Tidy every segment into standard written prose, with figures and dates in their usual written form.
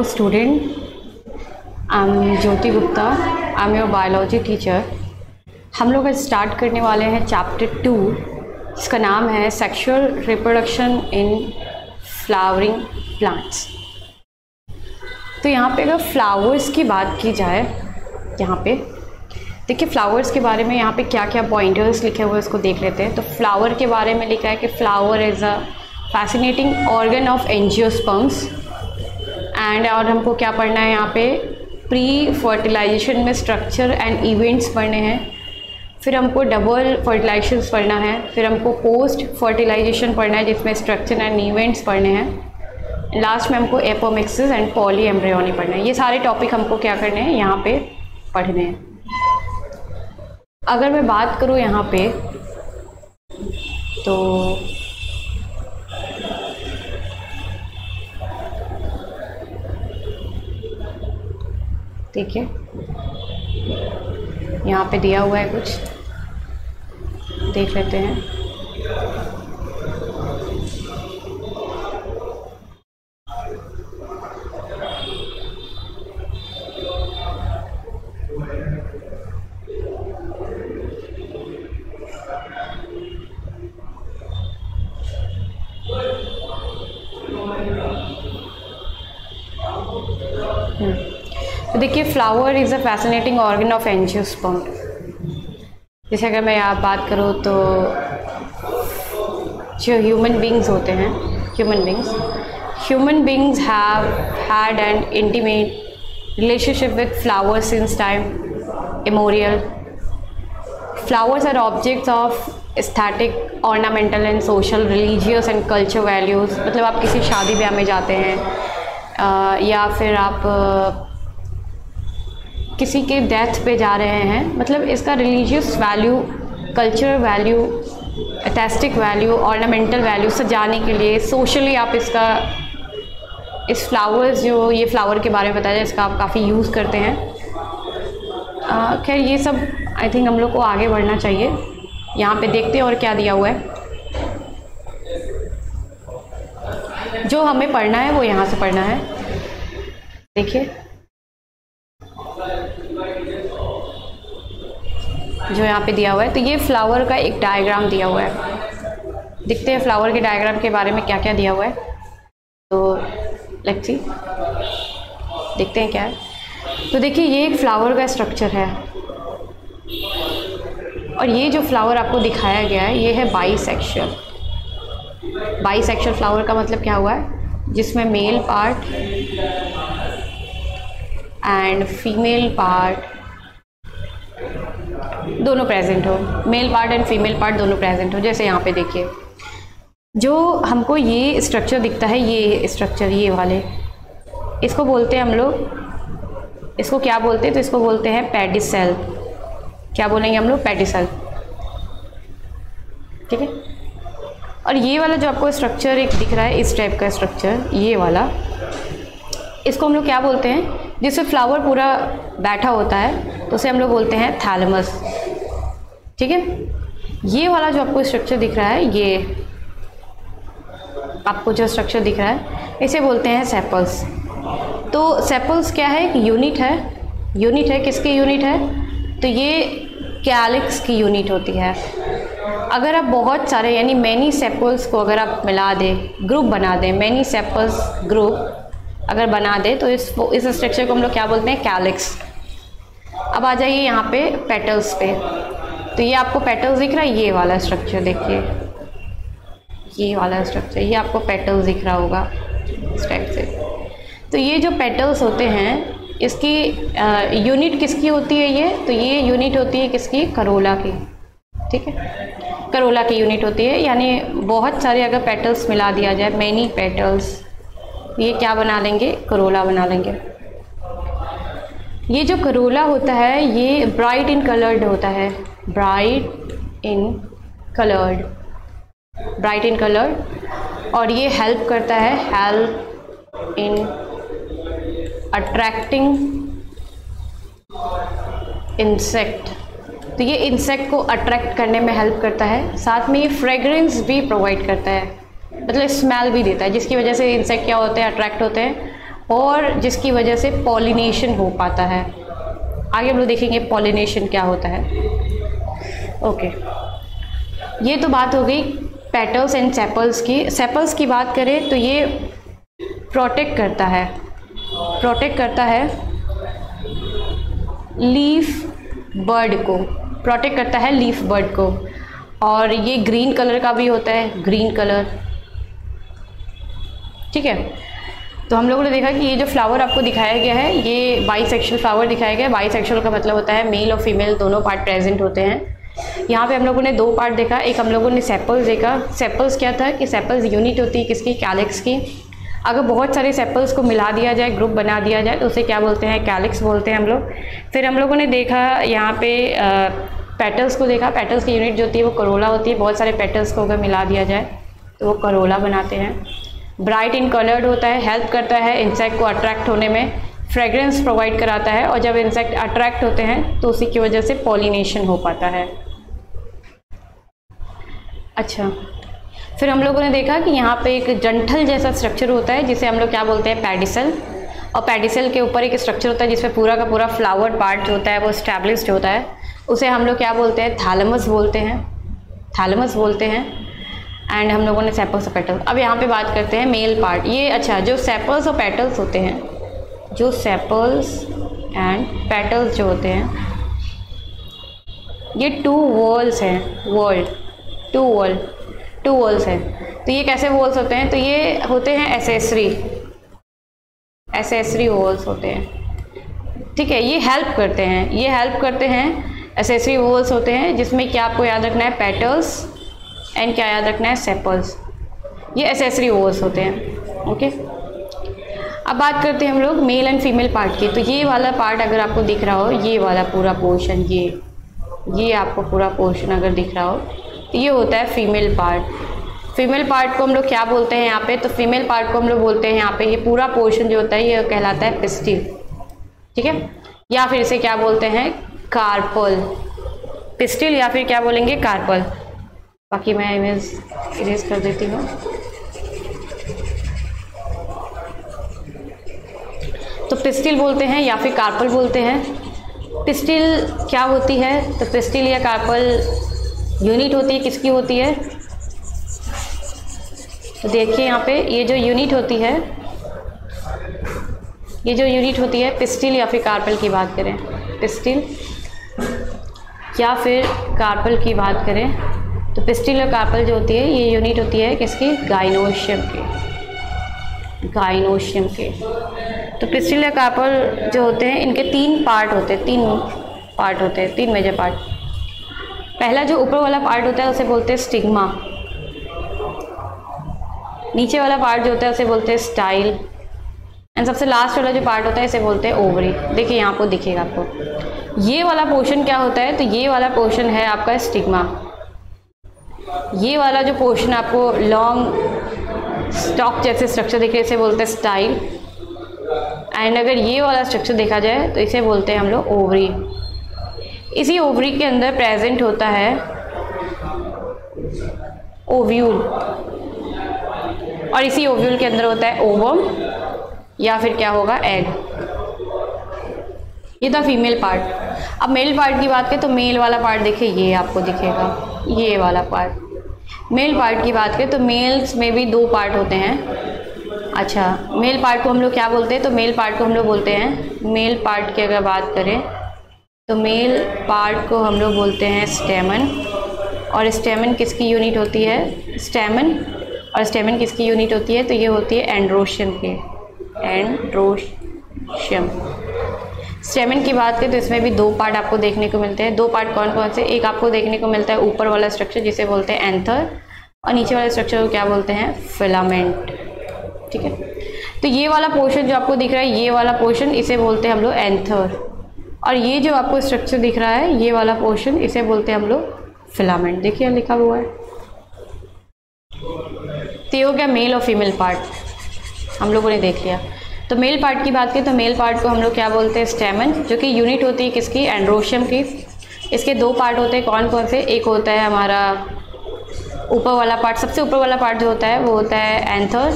student, I'm Jyoti Gupta, I'm your biology teacher। हम लोग आज स्टार्ट करने वाले हैं चैप्टर 2 जिसका नाम है sexual reproduction in flowering plants. तो यहाँ पे अगर फ्लावर्स की बात की जाए, यहाँ पे देखिए फ्लावर्स के बारे में यहाँ पे क्या क्या पॉइंटर्स लिखे हुए हैं उसको देख लेते हैं। तो फ्लावर के बारे में लिखा है कि flower is a fascinating organ of angiosperms and, और हमको क्या पढ़ना है यहाँ पे, प्री फर्टिलाइजेशन में स्ट्रक्चर एंड इवेंट्स पढ़ने हैं, फिर हमको डबल फर्टिलाइजेशन पढ़ना है, फिर हमको पोस्ट फर्टिलाइजेशन पढ़ना है जिसमें स्ट्रक्चर एंड इवेंट्स पढ़ने हैं, लास्ट में हमको एपोमिक्सिस एंड पॉली एम्ब्रियोनी पढ़ना है। ये सारे टॉपिक हमको क्या करने हैं, यहाँ पे पढ़ने हैं। अगर मैं बात करूँ यहाँ पे तो देखिए यहाँ पे दिया हुआ है, कुछ देख लेते हैं। तो देखिए flower is a fascinating organ of angiosperm. जैसे अगर मैं यहाँ बात करूँ तो जो ह्यूमन बींग्स होते हैं, human beings have had an intimate relationship with flowers since time immemorial. Flowers are objects of aesthetic, ornamental and social, religious and culture values. मतलब आप किसी शादी ब्याह में जाते हैं या फिर आप किसी के डेथ पे जा रहे हैं, मतलब इसका religious value, cultural value, aesthetic value, ornamental value, सजाने के लिए, सोशली आप इसका, इस फ्लावर्स, जो ये फ्लावर के बारे में बताया जाए, इसका आप काफ़ी यूज़ करते हैं। खैर ये सब आई थिंक हम लोग को आगे बढ़ना चाहिए। यहाँ पे देखते हैं और क्या दिया हुआ है। जो हमें पढ़ना है वो यहाँ से पढ़ना है। देखिए जो यहाँ पे दिया हुआ है, तो ये फ्लावर का एक डायग्राम दिया हुआ है। देखते हैं फ्लावर के डायग्राम के बारे में क्या क्या दिया हुआ है। तो लेट्स सी, देखते हैं क्या है। तो देखिए ये एक फ्लावर का स्ट्रक्चर है और ये जो फ्लावर आपको दिखाया गया है ये है बाईसेक्शुअल। बाईसेक्शुअल फ्लावर का मतलब क्या हुआ है, जिसमें male part and female part दोनों प्रेजेंट हो, male part and female part दोनों प्रेजेंट हो। जैसे यहाँ पे देखिए जो हमको ये स्ट्रक्चर दिखता है, ये स्ट्रक्चर, ये वाले, इसको बोलते हैं हम लोग, इसको क्या बोलते हैं, तो इसको बोलते हैं पेडिसेल। क्या बोलेंगे हम लोग, पेडिसेल, ठीक है। और ये वाला जो आपको स्ट्रक्चर एक दिख रहा है, इस टाइप का स्ट्रक्चर, ये वाला, इसको हम लोग क्या बोलते हैं, जिससे फ्लावर पूरा बैठा होता है तो उसे हम लोग बोलते हैं थैलेमस, ठीक है। ये वाला जो आपको स्ट्रक्चर दिख रहा है, ये आपको जो स्ट्रक्चर दिख रहा है, इसे बोलते हैं सेपल्स। तो सेपल्स क्या है, एक यूनिट है, किसकी यूनिट है, तो ये कैलिक्स की यूनिट होती है। अगर आप बहुत सारे यानी मैनी सेपल्स को अगर आप मिला दें, ग्रुप बना दें, मैनी सेपल्स ग्रुप अगर बना दे तो इस स्ट्रक्चर को हम लोग क्या बोलते हैं, कैलिक्स। अब आ जाइए यहाँ पे पेटल्स पे। तो ये आपको पेटल्स दिख रहा है, ये वाला स्ट्रक्चर देखिए, ये वाला स्ट्रक्चर, ये आपको पेटल्स दिख रहा होगा इस टाइप से। तो ये जो पेटल्स होते हैं, इसकी यूनिट किसकी होती है ये, तो ये यूनिट होती है किसकी, करोला की, ठीक है। करोला की यूनिट होती है, यानी बहुत सारे अगर पेटल्स मिला दिया जाए, मैनी पेटल्स, ये क्या बना लेंगे, करोला बना लेंगे। ये जो करोला होता है ये ब्राइट इन कलर्ड होता है, ब्राइट इन कलर्ड, और ये हेल्प करता है, हेल्प इन अट्रैक्टिंग इंसेक्ट। तो ये इंसेक्ट को अट्रैक्ट करने में हेल्प करता है, साथ में ये फ्रेगरेंस भी प्रोवाइड करता है, मतलब स्मेल भी देता है, जिसकी वजह से इंसेक्ट क्या होते हैं, अट्रैक्ट होते हैं और जिसकी वजह से पॉलिनेशन हो पाता है। आगे हम लोग देखेंगे पॉलिनेशन क्या होता है। ओके, ये तो बात हो गई पेटल्स एंड सेपल्स की। सेपल्स की बात करें तो ये प्रोटेक्ट करता है लीफ बर्ड को, प्रोटेक्ट करता है लीफ बर्ड को। और ये ग्रीन कलर का भी होता है, ग्रीन कलर, ठीक है। तो हम लोगों ने देखा कि ये जो फ्लावर आपको दिखाया गया है ये बाईसेक्शुअल फ्लावर दिखाया गया है। बाईसेक्शुअल का मतलब होता है मेल और फीमेल दोनों पार्ट प्रेजेंट होते हैं। यहाँ पे हम लोगों ने दो पार्ट देखा, एक हम लोगों ने सेपल्स देखा। सेपल्स क्या था कि सेपल्स यूनिट होती है किसकी, कैलिक्स की। अगर बहुत सारे सेपल्स को मिला दिया जाए, ग्रुप बना दिया जाए तो उसे क्या बोलते हैं, कैलिक्स बोलते हैं हम लोग। फिर हम लोगों ने देखा यहाँ पे पेटल्स को देखा। पेटल्स की यूनिट जो होती है वो करोला होती है। बहुत सारे पेटल्स को अगर मिला दिया जाए तो वो करोला बनाते हैं। ब्राइट इन कलर्ड होता है, हेल्प करता है इंसेक्ट को अट्रैक्ट होने में, फ्रेग्रेंस प्रोवाइड कराता है। और जब इंसेक्ट अट्रैक्ट होते हैं तो उसी की वजह से पॉलिनेशन हो पाता है। अच्छा, फिर हम लोगों ने देखा कि यहाँ पे एक जंठल जैसा स्ट्रक्चर होता है जिसे हम लोग क्या बोलते हैं, पेडिसल। और पेडिसल के ऊपर एक स्ट्रक्चर होता है जिसमें पूरा का पूरा फ्लावर पार्ट जो होता है वो स्टैब्लिश्ड होता है। उसे हम लोग क्या बोलते हैं, थैलेमस बोलते हैं, थैलेमस बोलते हैं। एंड हम लोगों ने सेपल्स और पेटल्स। अब यहाँ पे बात करते हैं मेल पार्ट। ये अच्छा, जो सेपल्स और पेटल्स होते हैं, जो सेपल्स एंड पेटल्स जो होते हैं ये टू वॉल्स हैं, टू वॉल्स हैं। तो ये कैसे वॉल्स होते हैं, तो ये होते हैं एसेसरी वॉल्स होते हैं, ठीक है। ये हेल्प करते हैं एसेसरी वॉल्स होते हैं जिसमें क्या आपको याद रखना है, पेटल्स एंड क्या याद रखना है, सेपल्स। ये एसेसरी वॉल्स होते हैं, ओके। अब बात करते हैं हम लोग मेल एंड फीमेल पार्ट की। तो ये वाला पार्ट अगर आपको दिख रहा हो, ये वाला पूरा पोर्शन, ये आपको पूरा पोर्शन अगर दिख रहा हो तो ये होता है फीमेल पार्ट। फीमेल पार्ट को हम लोग क्या बोलते हैं यहाँ पे, तो फीमेल पार्ट को हम लोग बोलते हैं यहाँ पे ये पूरा पोर्शन जो होता है ये कहलाता है पिस्टिल, ठीक है। या फिर इसे क्या बोलते हैं, कार्पल, पिस्टिल या फिर क्या बोलेंगे, कार्पल। बाकी मैं इमेज इरेज कर देती हूँ। तो पिस्टिल बोलते हैं या फिर कार्पल बोलते हैं। पिस्टिल क्या होती है, तो पिस्टिल या कार्पल यूनिट होती है किसकी होती है, तो देखिए यहाँ पे ये जो यूनिट होती है, पिस्टिल या फिर कार्पल की बात करें, पिस्टिल या फिर कार्पल की बात करें तो पिस्टिल और कार्पल जो होती है ये यूनिट होती है किसकी, गाइनोशियम के। तो पिस्टिल या कार्पल जो होते हैं इनके तीन पार्ट होते हैं, तीन मेजर पार्ट। पहला जो ऊपर वाला पार्ट होता है उसे बोलते हैं स्टिग्मा। नीचे वाला पार्ट जो होता है उसे बोलते हैं स्टाइल। एंड सबसे लास्ट वाला जो पार्ट होता है इसे बोलते हैं ओवरी। देखिए यहाँ पर दिखेगा आपको ये वाला पोर्शन क्या होता है, तो ये वाला पोर्शन है आपका स्टिग्मा। ये वाला जो पोर्शन आपको लॉन्ग स्टॉक जैसे स्ट्रक्चर दिख रहे इसे बोलते हैं स्टाइल। एंड अगर ये वाला स्ट्रक्चर देखा जाए तो इसे बोलते हैं हम लोग ओवरी। इसी ओवरी के अंदर प्रेजेंट होता है ओव्यूल, और इसी ओव्यूल के अंदर होता है ओवम या फिर क्या होगा, एग। ये था फीमेल पार्ट। अब मेल पार्ट की बात करें तो मेल वाला पार्ट देखिए ये आपको दिखेगा, ये वाला पार्ट। मेल पार्ट की बात करें तो मेल्स में भी दो पार्ट होते हैं। अच्छा, मेल पार्ट को हम लोग क्या बोलते हैं, तो मेल पार्ट को हम लोग बोलते हैं, मेल पार्ट की अगर बात करें तो मेल पार्ट को हम लोग बोलते हैं स्टेमन। और स्टेमन किसकी यूनिट होती है, स्टेमन। और स्टेमन किसकी यूनिट होती है, तो ये होती है एंड्रोशियम के, एंड्रोशियम। स्टेमन की बात करें तो इसमें भी दो पार्ट आपको देखने को मिलते हैं। दो पार्ट कौन कौन से, एक आपको देखने को मिलता है ऊपर वाला स्ट्रक्चर जिसे बोलते हैं एंथर, और नीचे वाले स्ट्रक्चर को क्या बोलते हैं, फिलामेंट, ठीक है। तो ये वाला पोर्शन जो आपको दिख रहा है, ये वाला पोर्शन इसे बोलते हैं हम लोग एंथर, और ये जो आपको स्ट्रक्चर दिख रहा है ये वाला पोर्शन इसे बोलते हैं हम लोग फिलामेंट। देखिए लिखा हुआ है। तो ये हो गया मेल और फीमेल पार्ट हम लोगों ने देख लिया। तो मेल पार्ट की बात करें तो मेल पार्ट को हम लोग क्या बोलते हैं, स्टेमन, जो कि यूनिट होती है किसकी, एंड्रोशियम की। इसके दो पार्ट होते हैं, कौन कौन से, एक होता है हमारा ऊपर वाला पार्ट, सबसे ऊपर वाला पार्ट जो होता है वो होता है एंथर,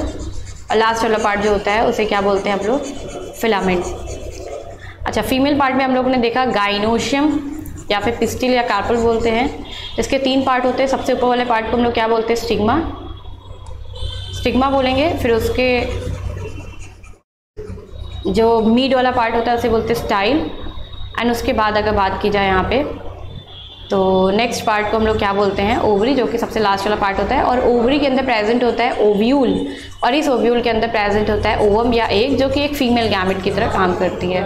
और लास्ट वाला पार्ट जो होता है उसे क्या बोलते हैं हम लोग, फिलामेंट। अच्छा, फीमेल पार्ट में हम लोगों ने देखा गाइनोशियम या फिर पिस्टिल या कार्पल बोलते हैं। इसके 3 पार्ट होते हैं। सबसे ऊपर वाले पार्ट को हम लोग क्या बोलते हैं, स्टिग्मा बोलेंगे। फिर उसके जो मिड वाला पार्ट होता है उसे बोलते हैं स्टाइल। एंड उसके बाद अगर बात की जाए यहाँ पे तो नेक्स्ट पार्ट को हम लोग क्या बोलते हैं, ओवरी, जो कि सबसे लास्ट वाला पार्ट होता है। और ओवरी के अंदर प्रेजेंट होता है ओव्यूल, और इस ओव्यूल के अंदर प्रेजेंट होता है ओवम या एग, जो कि एक फीमेल गैमेट की तरह काम करती है।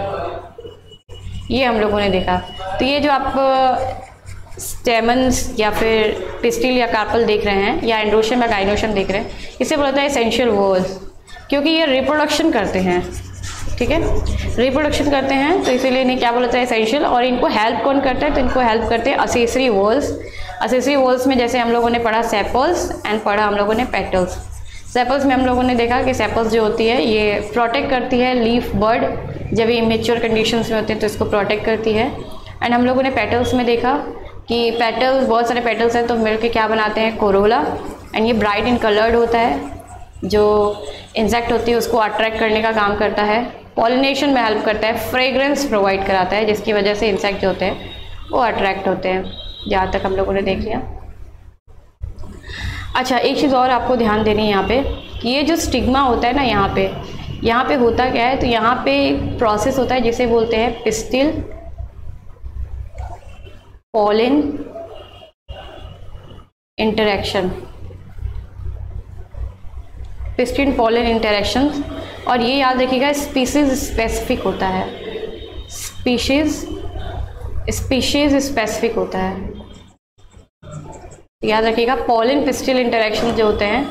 ये हम लोगों ने देखा। तो ये जो आप स्टेमन्स या फिर पिस्टिल या कार्पल देख रहे हैं, या एंड्रोशियम या गाइनोशियम देख रहे हैं, इसे बोला जाता है एसेंशियल वॉल्स, क्योंकि ये रिप्रोडक्शन करते हैं। ठीक है, रिप्रोडक्शन करते हैं तो इसीलिए इन्हें क्या बोला जाता है, एसेंशियल। और इनको हेल्प कौन करता है, तो इनको हेल्प करते हैं असेसरी वॉल्स। असेसरी वॉल्स में जैसे हम लोगों ने पढ़ा सेपल्स एंड पढ़ा हम लोगों ने पेटल्स। सेपल्स में हम लोगों ने देखा कि सेपल्स जो होती है ये प्रोटेक्ट करती है लीफ बर्ड, जब ये इमेच्योर कंडीशंस में होते हैं तो इसको प्रोटेक्ट करती है। एंड हम लोगों ने पेटल्स में देखा कि पेटल्स, बहुत सारे पेटल्स हैं तो मिलके क्या बनाते हैं, कोरोला। एंड ये ब्राइट इन कलर्ड होता है, जो इंसेक्ट होती है उसको अट्रैक्ट करने का काम करता है, पॉलिनेशन में हेल्प करता है, फ्रेग्रेंस प्रोवाइड कराता है, जिसकी वजह से इंसेक्ट जो होते हैं वो अट्रैक्ट होते हैं। जहाँ तक हम लोगों ने देख लिया। अच्छा, एक चीज़ और आपको ध्यान देनी है यहाँ पे कि ये जो स्टिग्मा होता है ना, यहाँ पे होता क्या है, तो यहाँ पे प्रोसेस होता है जिसे बोलते हैं pistil pollen interaction, pistil pollen interaction. और ये याद रखिएगा स्पीशीज स्पेसिफिक होता है, स्पीशीज स्पेसिफिक होता है, याद रखिएगा। पॉलिन पिस्टिल इंटरेक्शन जो होते हैं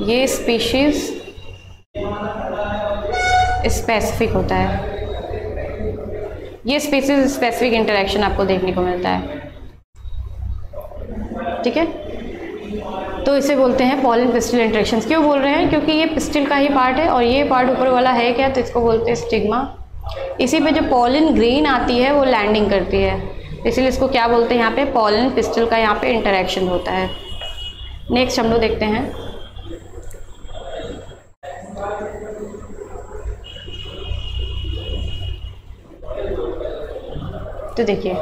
ये स्पीशीज स्पेसिफिक होता है, ये स्पीशीज स्पेसिफिक इंटरेक्शन आपको देखने को मिलता है। ठीक है, तो इसे बोलते हैं पॉलिन पिस्टिल इंटरेक्शंस। क्यों बोल रहे हैं, क्योंकि ये पिस्टिल का ही पार्ट है और ये पार्ट ऊपर वाला है क्या, तो इसको बोलते हैं स्टिग्मा। इसी पे जो पॉलिन ग्रेन आती है वो लैंडिंग करती है, इसीलिए इसको क्या बोलते हैं, यहाँ पे पॉलिन पिस्टिल का यहाँ पे इंटरेक्शन होता है। नेक्स्ट हम लोग देखते हैं, तो देखिए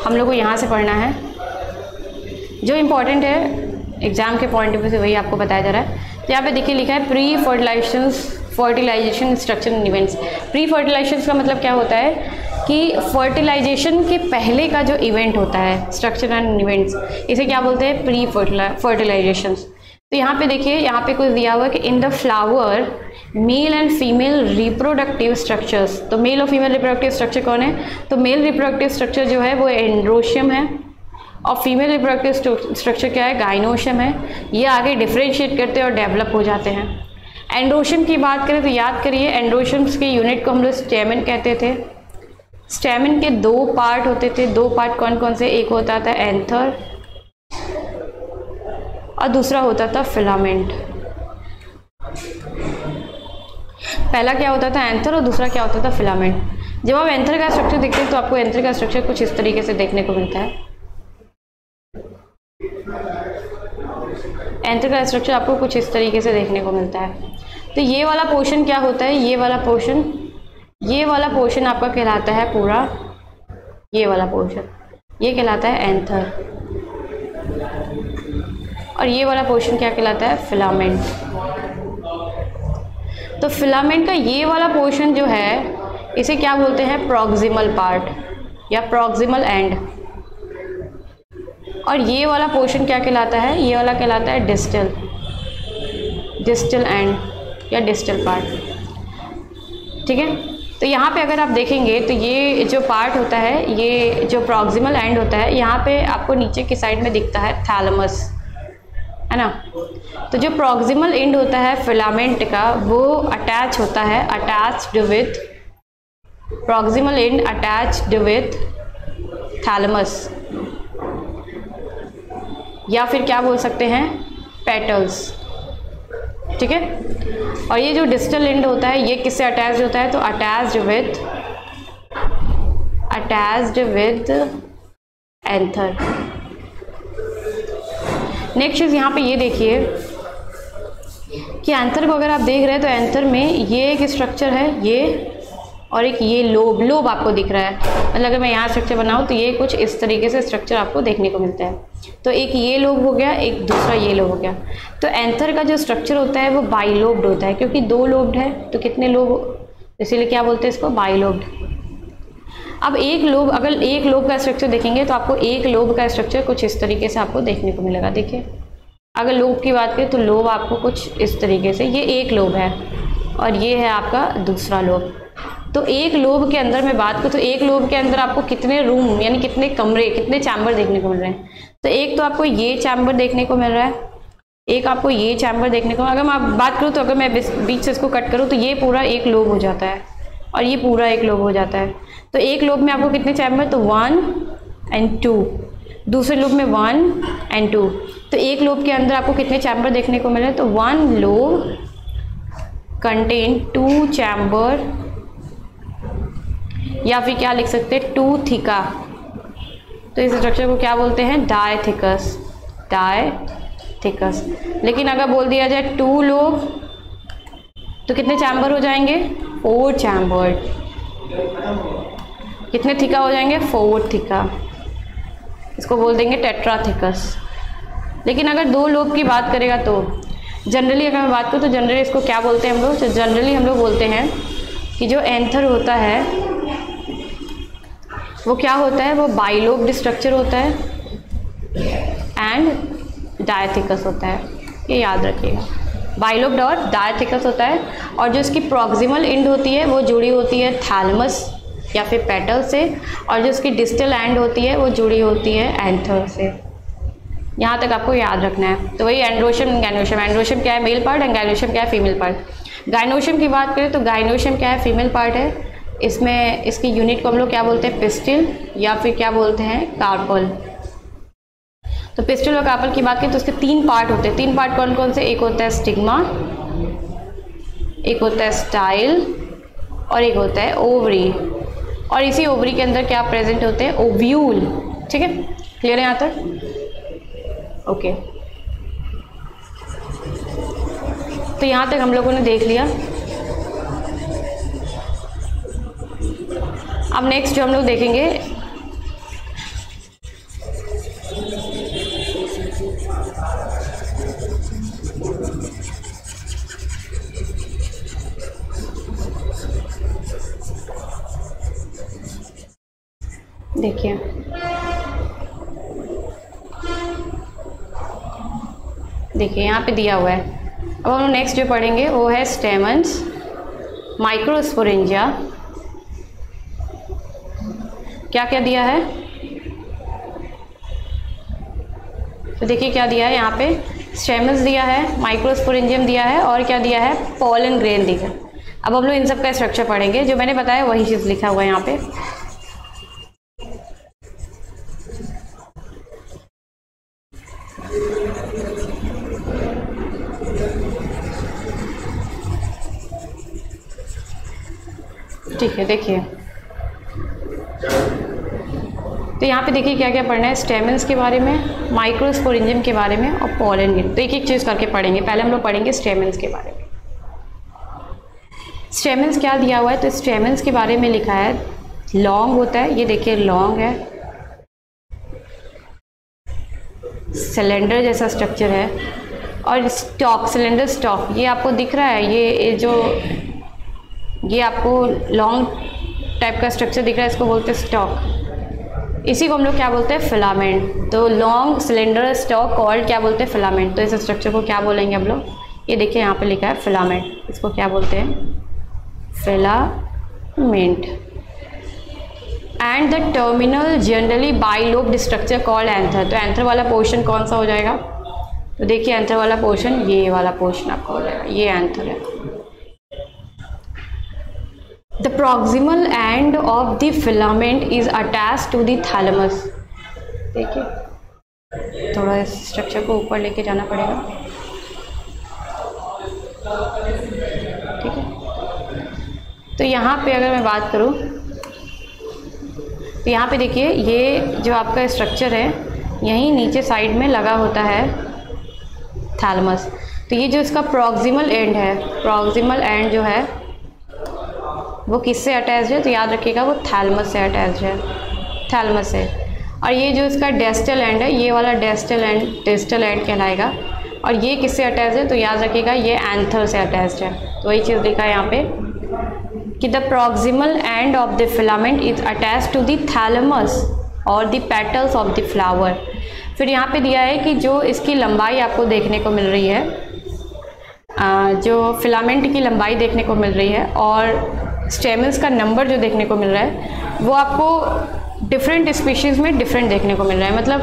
हम लोग को यहाँ से पढ़ना है, जो इम्पोर्टेंट है एग्जाम के पॉइंट ऑफ व्यू से वही आपको बताया जा रहा है। तो यहाँ पे देखिए लिखा है pre fertilization structure and events. Pre fertilization का मतलब क्या होता है कि फर्टिलाइजेशन के पहले का जो इवेंट होता है, स्ट्रक्चर एंड इवेंट्स, इसे क्या बोलते हैं, प्री फर्टिलाइजेशन। तो यहाँ पे देखिए, यहाँ पे कुछ दिया हुआ है कि in the flower male and female reproductive structures. तो मेल और फीमेल रिप्रोडक्टिव स्ट्रक्चर कौन है, तो मेल रिप्रोडक्टिव स्ट्रक्चर जो है वो एंड्रोशियम है, और फीमेल रिप्रोडक्टिव स्ट्रक्चर क्या है, गाइनोशियम है। ये आगे डिफ्रेंशिएट करते हैं और डेवलप हो जाते हैं। एंड्रोशियम की बात करें तो याद करिए, एंड्रोशियम्स के यूनिट को हम लोग स्टेमन कहते थे। स्टेमन के 2 पार्ट होते थे। 2 पार्ट कौन कौन से, एक होता था एंथर और दूसरा होता था फिलामेंट। पहला क्या होता था, एंथर, और दूसरा क्या होता था, फिलामेंट। जब आप एंथर का स्ट्रक्चर देखते हैं तो आपको एंथर का स्ट्रक्चर कुछ इस तरीके से देखने को मिलता है। एंथर का स्ट्रक्चर आपको कुछ इस तरीके से देखने को मिलता है। तो ये वाला पोर्शन क्या होता है, ये वाला पोर्शन आपका कहलाता है पूरा, ये वाला पोर्शन ये कहलाता है एंथर, और ये वाला पोर्शन क्या कहलाता है, फिलामेंट। तो फिलामेंट का ये वाला पोर्शन जो है इसे क्या बोलते हैं, प्रॉक्सिमल पार्ट या प्रॉक्सिमल एंड। और ये वाला पोर्शन क्या कहलाता है, ये वाला कहलाता है डिस्टल एंड या डिस्टल पार्ट। ठीक है, तो यहाँ पे अगर आप देखेंगे तो ये जो पार्ट होता है, ये जो प्रॉक्सिमल एंड होता है, यहाँ पे आपको नीचे की साइड में दिखता है थैलेमस, है ना। तो जो प्रॉक्सिमल एंड होता है फिलामेंट का वो अटैच होता है, attached with proximal and attached with thalamus, या फिर क्या बोल सकते हैं, पेटल्स। ठीक है, और ये जो डिस्टल एंड होता है ये किससे अटैच्ड होता है, तो अटैच्ड विद एंथर। नेक्स्ट चीज़ यहाँ पे ये देखिए कि एंथर को अगर आप देख रहे हैं तो एंथर में ये एक स्ट्रक्चर है, ये, और एक ये लोब आपको दिख रहा है। मतलब अगर मैं यहाँ स्ट्रक्चर बनाऊँ तो ये कुछ इस तरीके से स्ट्रक्चर आपको देखने को मिलता है। तो एक ये लोब हो गया, एक दूसरा ये लोब हो गया। तो एंथर का जो स्ट्रक्चर होता है वो बाइलोब्ड होता है, क्योंकि 2 लोब्ड है तो कितने लोब, इसीलिए क्या बोलते हैं इसको, बाइलोब्ड। अब एक लोब, अगर एक लोब का स्ट्रक्चर देखेंगे तो आपको एक लोब का स्ट्रक्चर कुछ इस तरीके से आपको देखने को मिलेगा। देखिए, अगर लोब की बात करें तो लोब आपको कुछ इस तरीके से, ये एक लोब है और ये है आपका दूसरा लोब। तो एक लोब के अंदर मैं बात करूँ तो एक लोब के अंदर आपको कितने रूम, यानी कितने कमरे, कितने चैम्बर देखने को मिल रहे हैं। तो एक तो आपको ये चैम्बर देखने को मिल रहा है, एक आपको ये चैम्बर देखने को, अगर मैं बात करूँ तो अगर मैं बीच से इसको कट करूँ तो ये पूरा एक लोब हो जाता है और ये पूरा एक लोब हो जाता है। तो एक लोब में आपको कितने चैम्बर, तो 1 और 2, दूसरे लोब में 1 और 2। तो एक लोब के अंदर आपको कितने चैम्बर देखने को मिल रहे हैं, तो 1 लोब कंटेन 2 चैम्बर, या फिर क्या लिख सकते हैं 2 थिका। तो इस स्ट्रक्चर को क्या बोलते हैं, डायथिकस, डायथिकस। लेकिन अगर बोल दिया जाए 2 लोब तो कितने चैम्बर हो जाएंगे, 4 चैम्बर। कितने थिका हो जाएंगे, 4 थिका। इसको बोल देंगे टेट्राथिकस। लेकिन अगर 2 लोब की बात करेगा तो जनरली, अगर मैं बात करूँ तो जनरली इसको क्या बोलते हैं हम लोग, जनरली हम लोग बोलते हैं कि जो एंथर होता है वो क्या होता है, वो बाइलोब्ड स्ट्रक्चर होता है एंड डायथिकस होता है। ये याद रखिएगा, बाइलोब्ड और डायथिकस होता है। और जो इसकी प्रॉक्सिमल एंड होती है वो जुड़ी होती है थैलेमस या फिर पेटल से, और जो इसकी डिस्टल एंड होती है वो जुड़ी होती है एंथर से। यहाँ तक आपको याद रखना है। तो वही एंड्रोशियम, गाइनोशियम। एंड्रोशियम क्या है, मेल पार्ट, एंड गाइनोशियम क्या है, फीमेल पार्ट। गाइनोशियम की बात करें तो गाइनोशियम क्या है, फीमेल पार्ट है। इसमें इसकी यूनिट को हम लोग क्या बोलते हैं, पिस्टिल, या फिर क्या बोलते हैं, कार्पल। तो पिस्टिल और कार्पल की बात करें तो उसके 3 पार्ट होते हैं। 3 पार्ट कौन कौन से, एक होता है स्टिग्मा, एक होता है स्टाइल, और एक होता है ओवरी। और इसी ओवरी के अंदर क्या प्रेजेंट होते हैं, ओव्यूल। ठीक है, क्लियर है यहाँ तक, ओके। तो यहाँ तक हम लोगों ने देख लिया। अब नेक्स्ट जो हम लोग देखेंगे, देखिए यहाँ पे दिया हुआ है। अब हम लोग नेक्स्ट जो पढ़ेंगे वो है स्टेमन्स, माइक्रोस्पोरेंजिया। क्या क्या दिया है, तो देखिए क्या दिया है यहाँ पे, स्टेमन्स दिया है, माइक्रोस्पोरेंजियम दिया है, और क्या दिया है, पॉलन ग्रेन दिया है। अब हम लोग इन सब का स्ट्रक्चर पढ़ेंगे, जो मैंने बताया वही चीज़ लिखा हुआ है यहाँ पे। ठीक है, देखिए तो यहाँ पे देखिए क्या क्या पढ़ना है, स्टेमन्स के बारे में, माइक्रोस्पोरेंजियम के बारे में, और पॉलन ग्रेन। तो एक एक चीज़ करके पढ़ेंगे। पहले हम लोग पढ़ेंगे स्टेमन्स के बारे में। स्टेमन्स क्या दिया हुआ है, तो स्टेमन्स के बारे में लिखा है लॉन्ग होता है, ये देखिए लॉन्ग है, सिलेंडर जैसा स्ट्रक्चर है, और स्टॉक, सिलेंडर स्टॉक, ये आपको दिख रहा है, ये आपको लॉन्ग टाइप का स्ट्रक्चर दिख रहा है, इसको बोलते हैं स्टॉक। इसी को हम लोग क्या बोलते हैं, फिलामेंट। तो लॉन्ग सिलेंडर स्टॉक कॉल्ड क्या बोलते हैं, फिलामेंट। तो इस स्ट्रक्चर को क्या बोलेंगे हम लोग, ये देखिए यहाँ पे लिखा है फिलामेंट, इसको क्या बोलते हैं, filament. And the terminal generally bilobed structure called anther. तो एंथर वाला पोर्शन कौन सा हो जाएगा, तो देखिए एंथर वाला पोर्शन, ये वाला पोर्शन आपका हो जाएगा, ये एंथर है। The proximal end of the filament is attached to the thalamus। देखिए थोड़ा इस स्ट्रक्चर को ऊपर लेके जाना पड़ेगा, ठीक है। तो यहाँ पे अगर मैं बात करूँ तो यहाँ पे देखिए ये जो आपका स्ट्रक्चर है, यहीं नीचे साइड में लगा होता है थैलेमस। तो ये जो इसका प्रॉक्सिमल एंड है, प्रॉक्सिमल एंड जो है वो किससे अटैच्ड है, तो याद रखिएगा वो थैलमस से अटैच्ड है, थैलमस से। और ये जो इसका डिस्टल एंड है, ये वाला डिस्टल एंड कहलाएगा। और ये किससे अटैच है, तो याद रखिएगा ये एंथर से अटैच्ड है। तो वही चीज़ लिखा है यहाँ पे कि the proximal end of the filament is attached to the thalamus और the petals of the flower. फिर यहाँ पे दिया है कि जो इसकी लंबाई आपको देखने को मिल रही है, जो फिलामेंट की लंबाई देखने को मिल रही है और स्टेमन्स का नंबर जो देखने को मिल रहा है वो आपको डिफरेंट स्पीशीज़ में डिफरेंट देखने को मिल रहा है। मतलब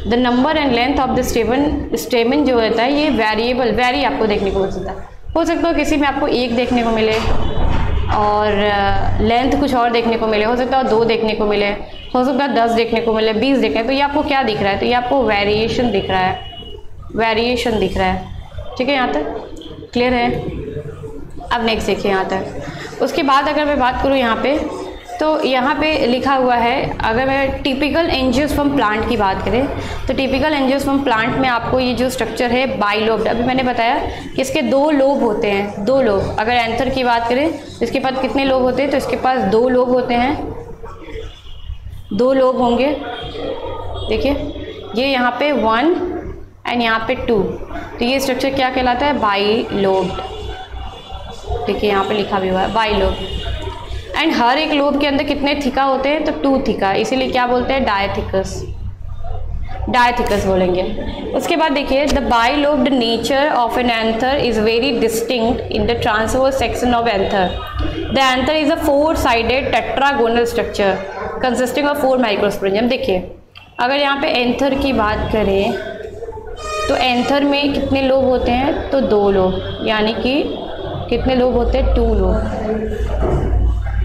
the number and length of the स्टेमन जो रहता है ये वेरी आपको देखने को मिल सकता है। हो सकता है किसी में आपको 1 देखने को मिले और लेंथ कुछ और देखने को मिले, हो सकता है 2 देखने को मिले, हो सकता है 10 देखने को मिले, 20 देखने। तो ये आपको क्या दिख रहा है, तो ये आपको वेरिएशन दिख रहा है, वेरिएशन दिख रहा है। ठीक है, यहाँ तक क्लियर है। अब नेक्स्ट देखिए यहाँ तक। उसके बाद अगर मैं बात करूँ यहाँ पे, तो यहाँ पे लिखा हुआ है, अगर मैं टिपिकल एंजियोस्पर्म प्लांट की बात करें तो टिपिकल एंजियोस्पर्म प्लांट में आपको ये जो स्ट्रक्चर है बाइलोब्ड, अभी मैंने बताया कि इसके 2 लोब होते हैं, 2 लोब। अगर एंथर की बात करें तो इसके पास कितने लोब होते हैं, तो इसके पास 2 लोब होते हैं, 2 लोब होंगे। देखिए ये यहाँ पे 1 एंड यहाँ पे 2, तो ये स्ट्रक्चर क्या कहलाता है, बाइलोब्ड। देखिए यहाँ पे लिखा भी हुआ है बाइलोब। एंड हर एक लोब के अंदर कितने थिका होते हैं, तो 2 थिका, इसीलिए क्या बोलते हैं, डायथिकस, डायथिकस बोलेंगे। उसके बाद देखिए the bilobed nature of an anther is very distinct in the transverse section of anther. The anther is a 4-साइडेड tetragonal structure consisting of 4 microsporangium. देखिए अगर यहाँ पे एंथर की बात करें तो एंथर में कितने लोब होते हैं, तो 2 लोब, यानी कि कितने लोब होते हैं, 2 लोब।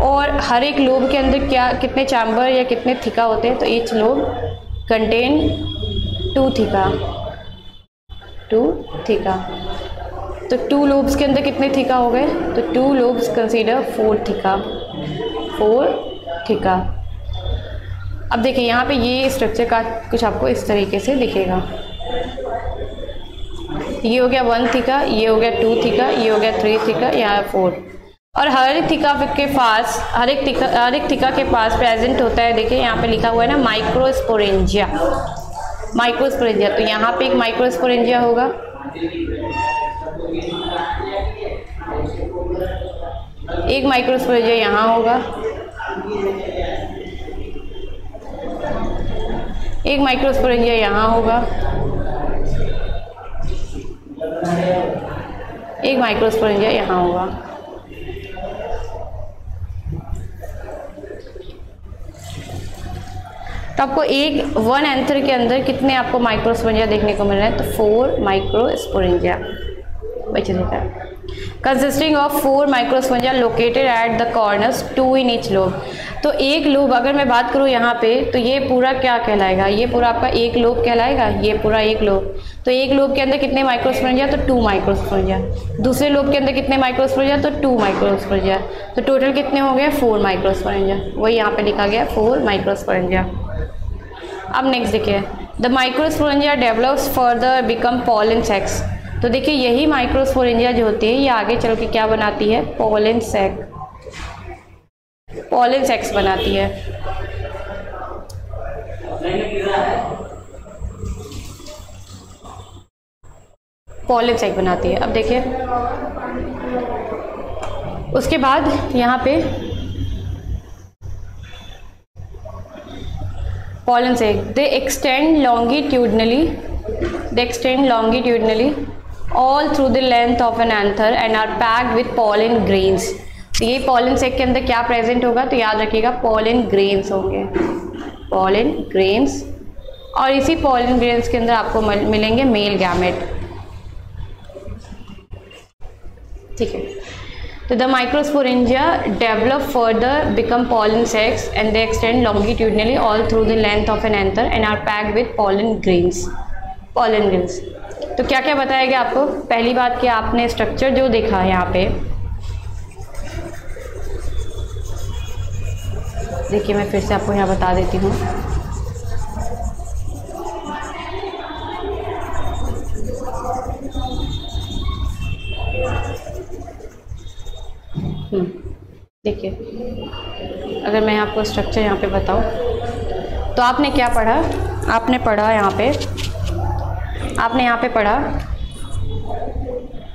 और हर एक लोब के अंदर क्या कितने चैम्बर या कितने थिका होते हैं, तो ईच लोब कंटेन 2 थिका, 2 थिका। तो 2 लोब्स के अंदर कितने थिका हो गए, तो 2 लोब्स कंसीडर 4 थिका, 4 थिका। अब देखिए यहाँ पे ये स्ट्रक्चर का कुछ आपको इस तरीके से दिखेगा। ये हो गया 1 थिका, ये हो गया 2 थिका, ये हो गया 3 थिका, यहाँ 4। और हर एक थिका के पास, हर एक थिका के पास प्रेजेंट होता है, देखिए यहाँ पे लिखा हुआ है ना माइक्रोस्पोरेंजिया, माइक्रोस्पोरेंजिया। तो यहाँ पे एक माइक्रोस्पोरेंजिया होगा, एक माइक्रोस्पोरेंजिया यहाँ होगा, एक माइक्रोस्पोरेंजिया यहाँ होगा, एक माइक्रोस्पोरेंजिया यहाँ होगा। तो आपको 1 एंथर के अंदर कितने आपको माइक्रोस्पोरेंजिया देखने को मिल रहे हैं, तो 4 microsporangia, consisting of 4 microsporangia located at the corners, 2 in each lobe. तो एक लोब अगर मैं बात करूँ यहाँ पे, तो ये पूरा क्या कहलाएगा, ये पूरा आपका एक लोब कहलाएगा, ये पूरा एक लोब। तो एक लोब के अंदर कितने माइक्रोस्पोरेंजिया, तो 2 माइक्रोस्पोरेंजिया। दूसरे लोब के अंदर कितने माइक्रोस्पोरेंजिया, तो 2 माइक्रोस्पोरेंजिया। तो टोटल कितने हो गए, 4 माइक्रोस्पोरेंजिया। वही यहाँ पे लिखा गया 4 माइक्रोस्पोरेंजिया। अब नेक्स्ट देखिए, the microsporangia develops further become pollen sacs. तो देखिए यही माइक्रोस्पोरेंजिया जो होती है ये आगे चल के क्या बनाती है, पॉलन सैक, पॉलन सैक्स बनाती है। पॉलन सैक बनाती है। अब देखिए उसके बाद यहाँ पे pollen sac, they extend longitudinally all through the length of an anther and are packed with pollen grains। तो ये pollen sac के अंदर क्या प्रेजेंट होगा, तो याद रखिएगा pollen grains होंगे, pollen grains। और इसी pollen grains के अंदर आपको मिलेंगे मेल गैमेट। ठीक है, तो the microsporangia develop further, become pollen sacs and they extend longitudinally all through the length of an anther and are packed with pollen grains, pollen grains। तो क्या क्या बताया गया आपको, पहली बात कि आपने स्ट्रक्चर जो देखा है यहाँ पे, देखिए मैं फिर से आपको यहाँ बता देती हूँ। देखिए अगर मैं आपको स्ट्रक्चर यहाँ पे बताऊँ तो आपने क्या पढ़ा, आपने पढ़ा यहाँ पे, आपने यहाँ पे पढ़ा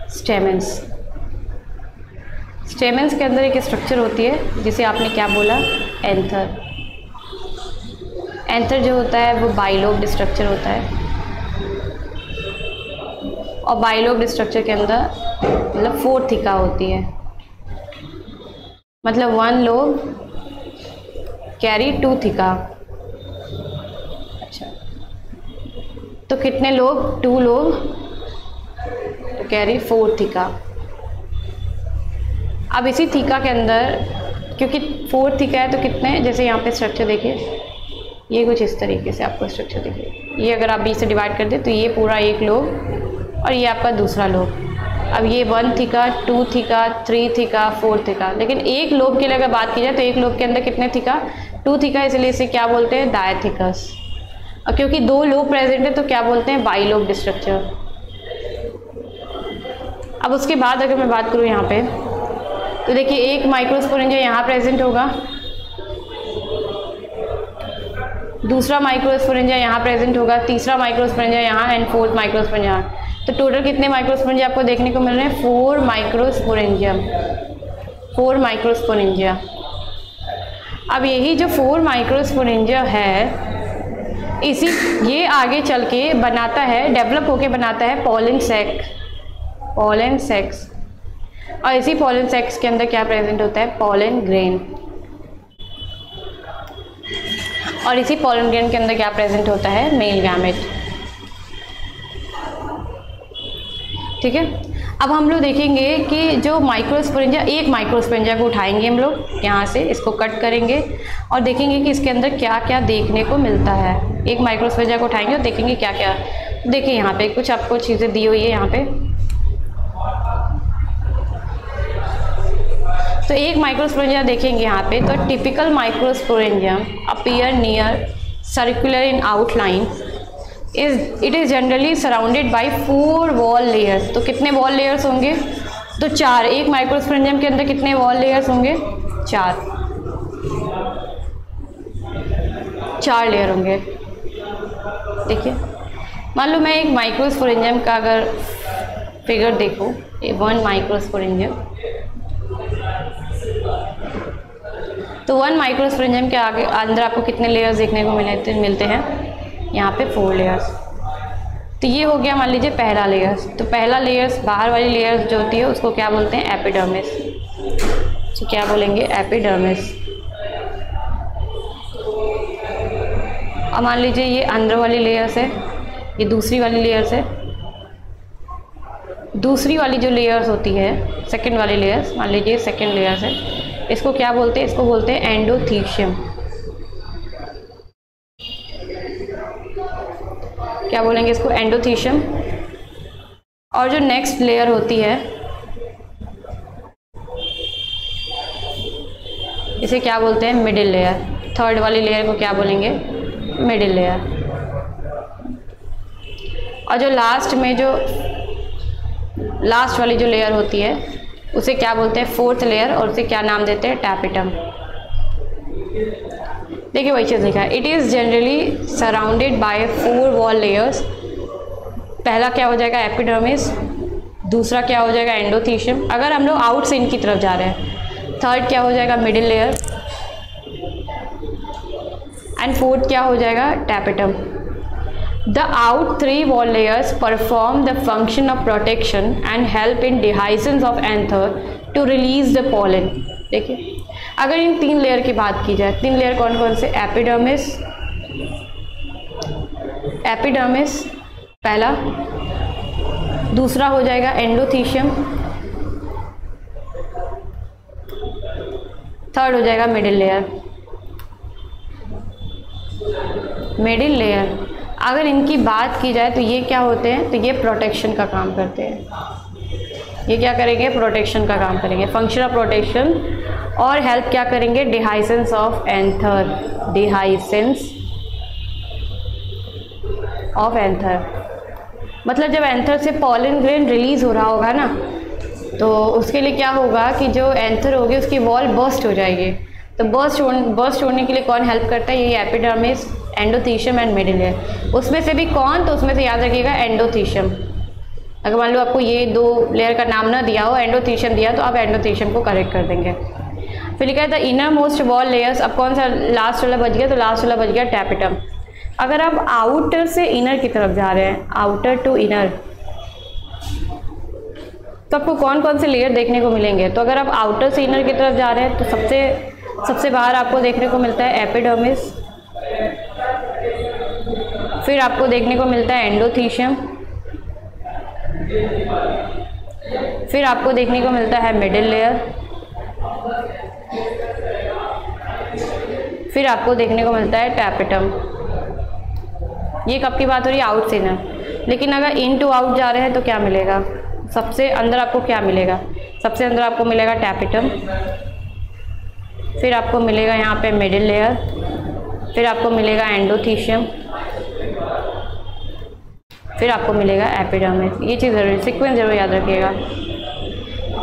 स्टेमेंस। स्टेमेंस के अंदर एक स्ट्रक्चर होती है जिसे आपने क्या बोला, एंथर। एंथर जो होता है वो बाइलोब्ड स्ट्रक्चर होता है, और बाइलोब्ड स्ट्रक्चर के अंदर मतलब 4 थिका होती है, मतलब 1 लोब कैरी 2 थिका। अच्छा, तो कितने लोब, 2 लोब तो कैरी 4 थिका। अब इसी थीका के अंदर क्योंकि 4 थीका है तो कितने, जैसे यहाँ पे स्ट्रक्चर देखिए, ये कुछ इस तरीके से आपको स्ट्रक्चर देखिए, ये अगर आप 20 से डिवाइड कर दें तो ये पूरा 1 लोब और ये आपका दूसरा लोब। अब ये 1 थीका, 2 थीका, 3 थीका, 4 थीका, लेकिन एक लोब के लिए अगर बात की जाए तो एक लोब के अंदर कितने थीका, 2 थीका, इसलिए इसे क्या बोलते हैं, डायथिकस। और क्योंकि 2 लोब प्रेजेंट है तो क्या बोलते हैं, बाइलोब्ड स्ट्रक्चर। अब उसके बाद अगर मैं बात करूँ यहाँ पे तो देखिए एक माइक्रोस्पोरेंजिया यहाँ प्रेजेंट होगा, दूसरा माइक्रोस्पोरेंजिया यहाँ प्रेजेंट होगा, तीसरा माइक्रोस्पोरेंजिया यहाँ एंड 4th माइक्रोस्पोरेंजिया यहाँ। तो टोटल कितने माइक्रोस्पोरेंजिया आपको देखने को मिल रहे हैं, 4 माइक्रोस्पोरेंजिया, 4 माइक्रोस्पोरेंजिया। अब यही जो 4 माइक्रोस्पोरेंजिया है, इसी ये आगे चल के बनाता है, डेवलप होके बनाता है पॉलन सैक, पॉलन सेक्स। और इसी पॉलन सेक्स के अंदर क्या प्रेजेंट होता है, पॉलन ग्रेन। और इसी पॉलन ग्रेन के अंदर क्या प्रेजेंट होता है, मेल गैमेट। ठीक है, अब हम लोग देखेंगे कि जो माइक्रोस्पोरेंजिया, एक माइक्रोस्पोरेंजिया को उठाएंगे हम लोग यहाँ से, इसको कट करेंगे और देखेंगे कि इसके अंदर क्या क्या देखने को मिलता है। एक माइक्रोस्पोरेंजिया को उठाएंगे और देखेंगे क्या क्या। देखिए यहाँ पे कुछ आपको चीज़ें दी हुई है यहाँ पे। तो एक माइक्रोस्पोरेंजिया देखेंगे यहाँ पे, तो typical microsporangia appear near circular in outline, it is generally surrounded by 4 wall layers. तो कितने वॉल लेयर्स होंगे, तो 4। एक माइक्रोस्पोरेंजियम के अंदर कितने वॉल लेयर्स होंगे, 4 लेयर होंगे। देखिए मान लो मैं एक माइक्रोस्पोरेंजियम का अगर फिगर देखूँ, 1 माइक्रोस्पोरेंजियम, तो 1 माइक्रोस्पोरेंजियम के आगे अंदर आपको कितने लेयर्स देखने को मिलते हैं, यहाँ पे 4 लेयर्स। तो ये हो गया मान लीजिए पहला लेयर्स। तो पहला लेयर्स, बाहर वाली लेयर्स जो होती है उसको क्या बोलते हैं, एपिडर्मिस। तो क्या बोलेंगे, एपिडर्मिस। अब मान लीजिए ये अंदर वाली लेयर्स है, ये दूसरी वाली लेयर्स है। दूसरी वाली जो लेयर्स होती है, सेकंड वाली लेयर्स, मान लीजिए सेकंड लेयर्स है, इसको क्या बोलते हैं, इसको बोलते हैं एंडोथीशियम। क्या बोलेंगे इसको, एंडोथीशियम। और जो नेक्स्ट लेयर होती है इसे क्या बोलते हैं, मिडिल लेयर। थर्ड वाली लेयर को क्या बोलेंगे, मिडिल लेयर। और जो लास्ट में जो लास्ट वाली जो लेयर होती है उसे क्या बोलते हैं, 4th लेयर, और उसे क्या नाम देते हैं, टैपिटम। देखिए वही चीज़ लिखा है, it is generally surrounded by 4 wall layers. पहला क्या हो जाएगा, एपिडर्मिस। दूसरा क्या हो जाएगा, एंडोथीशियम, अगर हम लोग आउट से इनकी तरफ जा रहे हैं। थर्ड क्या हो जाएगा, मिडिल लेयर। एंड 4th क्या हो जाएगा, tapetum. The out 3 wall layers perform the function of protection and help in dehiscence of anther to release the pollen। देखिए अगर इन 3 लेयर की बात की जाए, 3 लेयर कौन कौन से, एपिडर्मिस, एपिडर्मिस पहला, दूसरा हो जाएगा एंडोथीशियम, थर्ड हो जाएगा मिडिल लेयर। मिडिल लेयर अगर इनकी बात की जाए तो ये क्या होते हैं, तो ये प्रोटेक्शन का काम करते हैं। ये क्या करेंगे, प्रोटेक्शन का काम करेंगे, फंक्शन ऑफ प्रोटेक्शन। और हेल्प क्या करेंगे, डिहाइसेंस ऑफ एंथर, डिहाइसेंस ऑफ एंथर। मतलब जब एंथर से पॉलन ग्रेन रिलीज हो रहा होगा ना, तो उसके लिए क्या होगा कि जो एंथर होगी उसकी वॉल बर्स्ट हो जाएगी। तो बर्स्ट होने के लिए कौन हेल्प करता है? यही epidermis, endothecium and middle layer. उसमें से भी कौन? तो उसमें से याद रखिएगा एंडोथीशियम। अगर मान लो आपको ये 2 लेयर का नाम ना दिया हो, एंडोथीशियम दिया, तो आप एंडोथीशियम को करेक्ट कर देंगे। फिर लिखा है the inner most wall layers. अब कौन सा लास्ट वाला बच गया? तो लास्ट वाला बच गया टैपिटम। अगर आप आउटर से इनर की तरफ जा रहे हैं, आउटर टू इनर, तो आपको कौन कौन से लेयर देखने को मिलेंगे? तो अगर आप आउटर से इनर की तरफ जा रहे हैं तो सबसे बाहर आपको देखने को मिलता है एपिडर्मिस, फिर आपको देखने को मिलता है एंडोथीशियम, फिर आपको देखने को मिलता है मिडिल लेयर, फिर आपको देखने को मिलता है टैपिटम। ये कब की बात हो रही है? आउट से इनर। लेकिन अगर इन टू आउट जा रहे हैं तो क्या मिलेगा? सबसे अंदर आपको क्या मिलेगा? सबसे अंदर आपको मिलेगा टैपिटम, फिर आपको मिलेगा यहाँ पे मिडिल लेयर, फिर आपको मिलेगा एंडोथीशियम, फिर आपको मिलेगा एपिडर्मिस। ये चीज़ जरूर सीक्वेंस जरूर याद रखिएगा।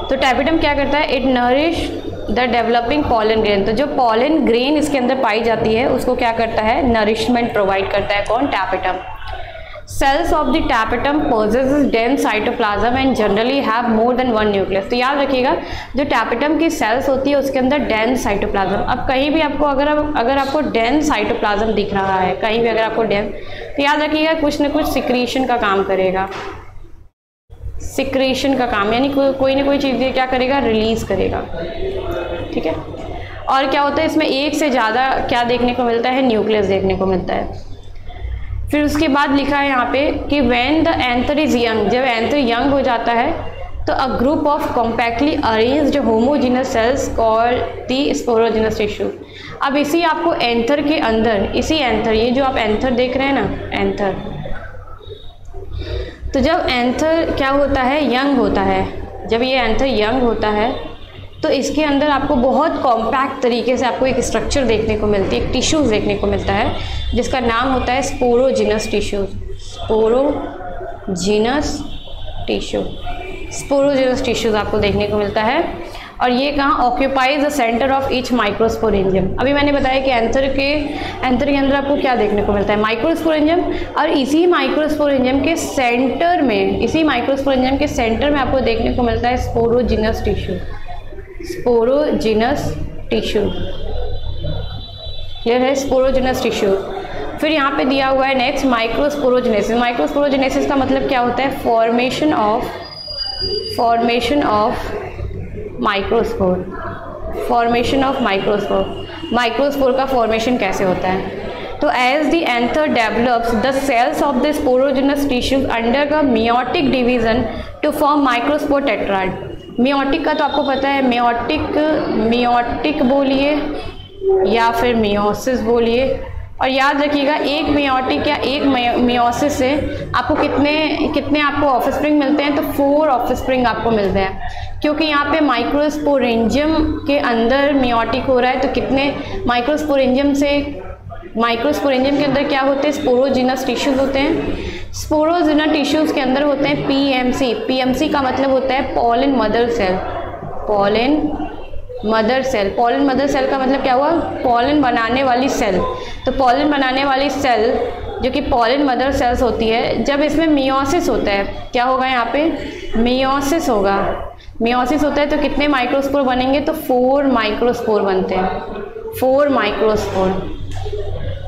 तो टैपिटम क्या करता है? It nourish the developing pollen grain. तो जो पॉलन ग्रेन इसके अंदर पाई जाती है उसको क्या करता है? नरिशमेंट प्रोवाइड करता है। कौन? Tapetum. Cells of the tapetum possesses dense cytoplasm and generally have more than 1 nucleus. तो याद रखिएगा जो टैपिटम की सेल्स होती है उसके अंदर डेंस साइटोप्लाज्म। अब कहीं भी आपको अगर आपको डेंस साइटोप्लाज्म दिख रहा है, कहीं भी अगर आपको डेंस, तो याद रखिएगा कुछ ना कुछ सिक्रीशन का काम करेगा। सिक्रीशन का काम यानी कोई ना कोई चीज़ क्या करेगा? रिलीज करेगा। ठीक है। और क्या होता है इसमें? एक से ज़्यादा क्या देखने को मिलता है? न्यूक्लियस देखने को मिलता है। फिर उसके बाद लिखा है यहाँ पे कि when the anther is young, जब एंथर यंग हो जाता है तो a group of compactly arranged homogeneous cells called the sporogenous tissue. अब इसी आपको एंथर के अंदर, इसी एंथर, ये जो आप एंथर देख रहे हैं ना, एंथर, तो जब एंथर क्या होता है? यंग होता है। जब ये एंथर यंग होता है तो इसके अंदर आपको बहुत कॉम्पैक्ट तरीके से आपको एक स्ट्रक्चर देखने को मिलती है, एक टिश्यूज़ देखने को मिलता है जिसका नाम होता है sporogenous tissues. Sporogenous tissue, sporogenous tissues आपको देखने को मिलता है। और ये कहाँ? Occupies the centre of each microsporangium. अभी मैंने बताया कि एंथर के अंदर आपको क्या देखने को मिलता है? माइक्रोस्पोरेंजियम। और इसी माइक्रोस्पोरेंजियम के सेंटर में, इसी माइक्रोस्पोरेंजियम के सेंटर में आपको देखने को मिलता है sporogenous tissue. Sporogenous tissue, clear है? Sporogenous tissue. फिर यहाँ पे दिया हुआ है नेक्स्ट माइक्रोस्पोरोजेनेसिस। माइक्रोस्पोरोजेनेसिस का मतलब क्या होता है? Formation of microspore. Formation of microspore. Microspore का फॉर्मेशन कैसे होता है? तो as the anther develops the cells of the sporogenous tissues undergo meiotic division to form microspore tetrad. Meiotic का तो आपको पता है, मेयोटिक बोलिए या फिर मेयोसिस बोलिए। और याद रखिएगा एक मेयोटिक या एक मेयोसिस से आपको कितने आपको ऑफस्प्रिंग मिलते हैं? तो 4 ऑफस्प्रिंग आपको मिलते हैं, क्योंकि यहाँ पे माइक्रोस्पोरेंजियम के अंदर मेयोटिक हो रहा है। तो कितने माइक्रोस्पोरेंजियम के अंदर क्या होते हैं? स्पोरोजिनस टिश्यूज होते हैं। स्पोरोजिनस टिश्यूज के अंदर होते हैं पीएमसी। पीएमसी का मतलब होता है pollen mother cell. Pollen mother cell. Pollen mother cell का मतलब क्या हुआ? पॉलन बनाने वाली सेल। तो पॉलन बनाने वाली सेल जो कि पॉलन मदर सेल्स होती है, जब इसमें मियोसिस होता है, क्या होगा यहाँ पे? मियोसिस होगा। मियोसिस होता है तो कितने माइक्रोस्पोर बनेंगे? तो 4 माइक्रोस्पोर बनते हैं। 4 माइक्रोस्पोर।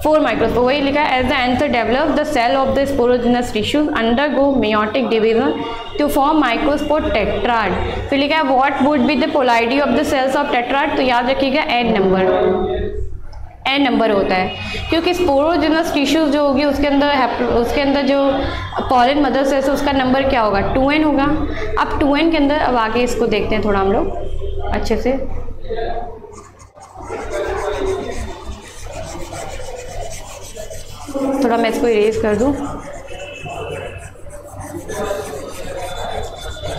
वही लिखा है as the anther develop the cell of the sporogenous tissues undergo meiotic division to form microspore tetrad. फिर लिखा है what would be the polarity of the cells of tetrad. तो याद रखिएगा n नंबर होता है, क्योंकि स्पोरोजिनस टिश्यूज जो होगी उसके अंदर जो पॉलन मदर सेल्स है उसका नंबर क्या होगा? 2n होगा। अब 2n के अंदर अब आगे इसको देखते हैं थोड़ा हम लोग अच्छे से। थोड़ा मैं इसको इरेज कर दूं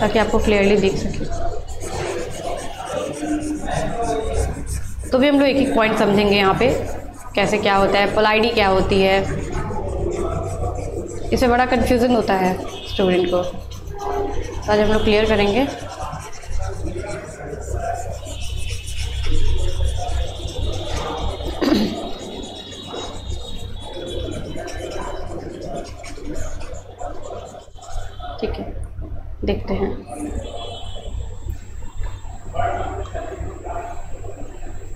ताकि आपको क्लियरली दिख सके। तो भी हम लोग एक एक पॉइंट समझेंगे यहाँ पे कैसे क्या होता है, पोलैरिटी क्या होती है। इससे बड़ा कन्फ्यूज़न होता है स्टूडेंट को, तो आज हम लोग क्लियर करेंगे। देखते हैं।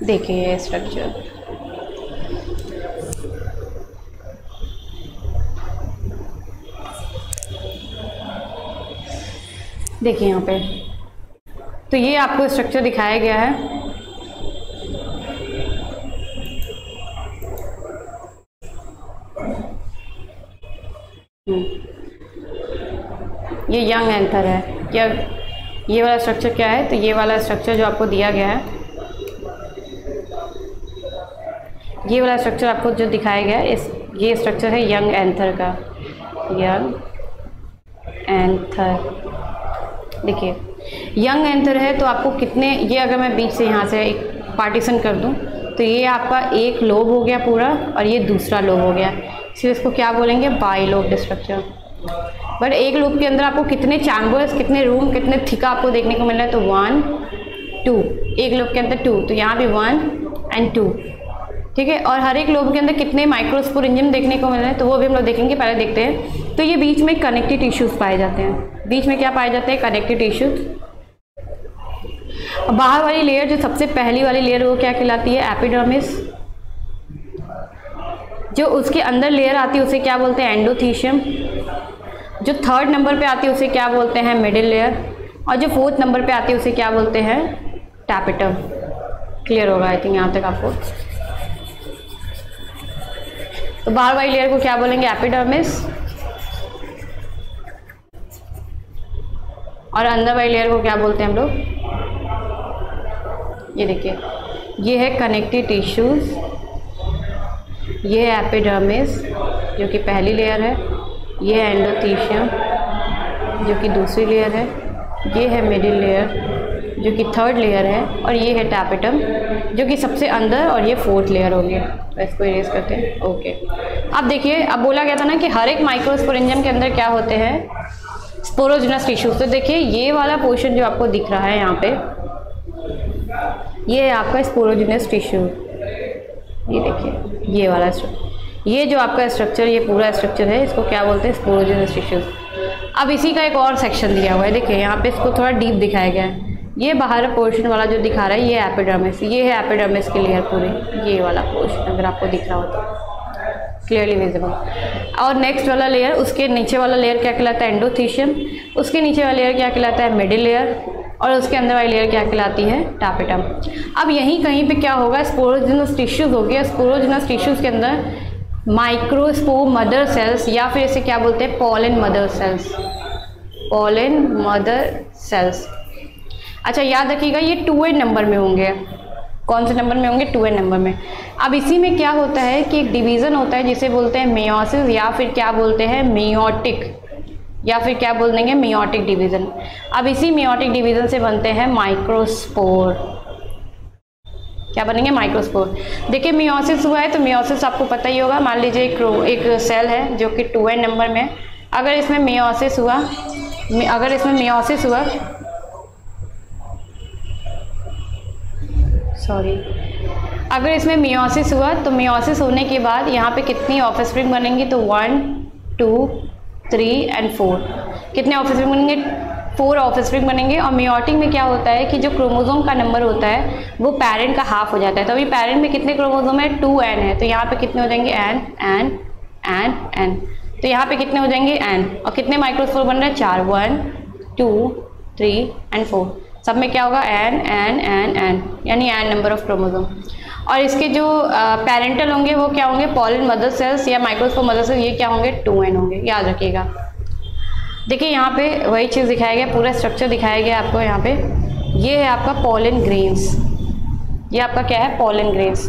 देखिए ये स्ट्रक्चर, देखिए यहाँ पे, तो ये आपको स्ट्रक्चर दिखाया गया है। ये यंग एंथर है क्या? ये वाला स्ट्रक्चर क्या है? तो ये वाला स्ट्रक्चर जो आपको दिया गया है, ये वाला स्ट्रक्चर आपको जो दिखाया गया है, ये स्ट्रक्चर है यंग एंथर का। यंग एंथर, देखिए यंग एंथर है तो आपको कितने, ये अगर मैं बीच से यहाँ से एक पार्टीशन कर दूँ तो ये आपका एक लोब हो गया पूरा और ये दूसरा लोब हो गया, इसलिए इसको क्या बोलेंगे? By lobed structure. बट एक लोब के अंदर आपको कितने चैम्बर्स, कितने रूम, कितने थिका आपको देखने को मिल रहा है? तो 1 2, एक लोब के अंदर 2, तो यहाँ भी 1 और 2, ठीक है। और हर एक लोब के अंदर कितने माइक्रोस्पोरेंजियम देखने को मिल रहे हैं, तो वो भी हम लोग देखेंगे। पहले देखते हैं, तो ये बीच में कनेक्टिव टिश्यूज पाए जाते हैं। बीच में क्या पाए जाते हैं? Connective tissues. बाहर वाली लेयर, जो सबसे पहली वाली लेयर, वो क्या कहलाती है? एपिडर्मिस। जो उसके अंदर लेयर आती है उसे क्या बोलते हैं? एंडोथीशियम। जो थर्ड नंबर पे आती है उसे क्या बोलते हैं? Middle layer. और जो फोर्थ नंबर पे आती है उसे क्या बोलते हैं? टैपेटम। क्लियर होगा आई थिंक यहाँ तक आपको। तो बाहर वाली लेयर को क्या बोलेंगे? एपिडर्मिस। और अंदर वाली लेयर को क्या बोलते हैं हम लोग? ये देखिए, ये है कनेक्टिव टिश्यूज, ये है एपिडर्मिस जो कि पहली लेयर है, ये है एंडोथीशियम जो कि दूसरी लेयर है, ये है मिडिल लेयर जो कि थर्ड लेयर है, और ये है टैपेटम जो कि सबसे अंदर, और ये फोर्थ लेयर होगी। तो इसको इरेज करते हैं। ओके, अब देखिए, अब बोला गया था ना कि हर एक माइक्रोस्पोरेंजियम के अंदर क्या होते हैं? Sporogenous tissues. तो देखिए ये वाला पोर्शन जो आपको दिख रहा है यहाँ पे, ये है आपका स्पोरोजिनस टिश्यू। ये देखिए ये वाला स्ट्रक्चर, ये जो आपका स्ट्रक्चर, ये पूरा स्ट्रक्चर है, इसको क्या बोलते हैं? Sporogenous tissues. अब इसी का एक और सेक्शन दिया हुआ है, देखिए यहाँ पे इसको थोड़ा डीप दिखाया गया है। ये बाहर पोर्शन वाला जो दिखा रहा है ये एपिडर्मिस, ये है एपिडर्मिस की लेयर पूरी, ये वाला पोर्शन अगर आपको दिख रहा हो तो क्लियरली विजिबल। और नेक्स्ट वाला लेयर, उसके नीचे वाला लेयर क्या कहलाता है? एंडोथीशियम। उसके नीचे वाला लेयर क्या कहलाता है? Middle layer. और उसके अंदर वाली लेयर क्या कहलाती है? टैपेटम। अब यहीं कहीं पे क्या होगा? स्पोरोजिनस टिश्यूज हो गया। स्पोरोजिनस टिश्यूज के अंदर माइक्रोस्पोर मदर सेल्स, या फिर इसे क्या बोलते हैं? Pollen mother cells. Pollen mother cells. अच्छा याद रखिएगा, ये 2n नंबर में होंगे। कौन से नंबर में होंगे? 2n नंबर में। अब इसी में क्या होता है कि एक डिवीज़न होता है जिसे बोलते हैं मेयोसिस, या फिर क्या बोलते हैं? मेयोटिक, या फिर क्या बोल देंगे? Meiotic division. अब इसी मेयोटिक डिवीज़न से बनते हैं माइक्रोस्पोर। क्या बनेंगे? माइक्रोस्पोर। देखिए मेयोसिस हुआ है तो मेयोसिस आपको पता ही होगा। मान लीजिए एक सेल है जो कि 2n नंबर में, अगर इसमें मेयोसिस हुआ, अगर इसमें मेयोसिस हुआ तो मेयोसिस होने के बाद यहाँ पे कितनी ऑफस्प्रिंग बनेंगी? तो 1 2 3 और 4। कितने ऑफस्प्रिंग बनेंगे? 4 ऑफस्प्रिंग बनेंगे। और मेयोटिक में क्या होता है कि जो क्रोमोसोम का नंबर होता है वो पेरेंट का हाफ हो जाता है। तो अभी पेरेंट में कितने क्रोमोसोम है? 2n है, तो यहाँ पे कितने हो जाएंगे? n। तो यहाँ पे कितने हो जाएंगे? n। और कितने माइक्रोस्पोर बन रहे हैं? 4, 1 2 3 और 4। सब में क्या होगा? n, यानी n नंबर ऑफ क्रोमोसोम। और इसके जो पेरेंटल होंगे वो क्या होंगे? पॉलन मदर सेल्स या माइक्रोस्पोर मदर सेल्स, ये क्या होंगे? 2n होंगे, याद रखिएगा। देखिए यहाँ पे वही चीज़ दिखाया गया, पूरा स्ट्रक्चर दिखाया गया आपको। यहाँ पे ये है आपका पॉलन ग्रेन्स, ये आपका क्या है? Pollen grains.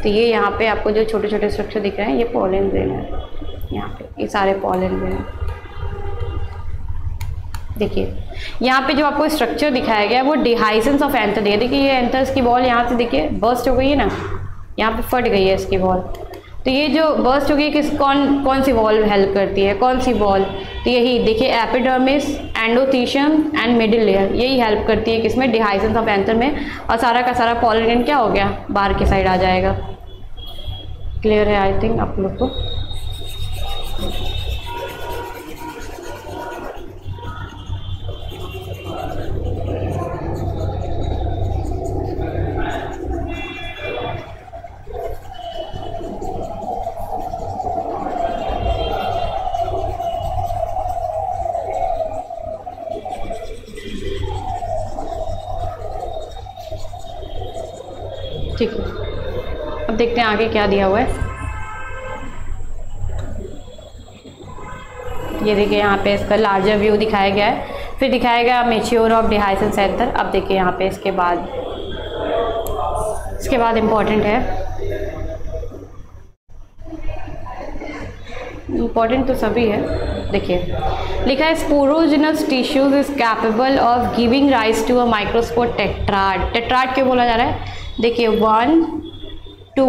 तो ये यहाँ पे आपको जो छोटे छोटे स्ट्रक्चर दिख रहे हैं ये पॉलन ग्रेन है। यहाँ पे ये सारे पॉलन ग्रेन। देखिए यहाँ पे जो आपको स्ट्रक्चर दिखाया गया है वो डिहाइसेंस ऑफ एंथर दिया। देखिए ये एंथर्स की बॉल यहाँ से देखिए बर्स्ट हो गई है ना, यहाँ पे फट गई है इसकी बॉल। तो ये जो बर्स्ट हो गई कौन सी बॉल हेल्प करती है? कौन सी बॉल? तो यही देखिए epidermis, endothecium and middle layer, यही हेल्प करती है किसमें? डिहाइसेंस ऑफ एंथर में। और सारा का सारा पॉलन ग्रेन क्या हो गया? बाहर की साइड आ जाएगा। क्लियर है आई थिंक आप लोग को। ठीक है, अब देखते हैं आगे क्या दिया हुआ है। ये देखिए यहाँ पे इसका लार्जर व्यू दिखाया गया है, फिर दिखाया गया मैच्योर ऑफ डिहाइसन सेंटर। अब देखिए यहाँ पे इसके बाद इम्पॉर्टेंट है, इम्पॉर्टेंट तो सभी है। देखिए लिखा है sporogenous tissues is capable of giving rise to a microspore tetrad. Tetrad क्यों बोला जा रहा है? देखिए 1 2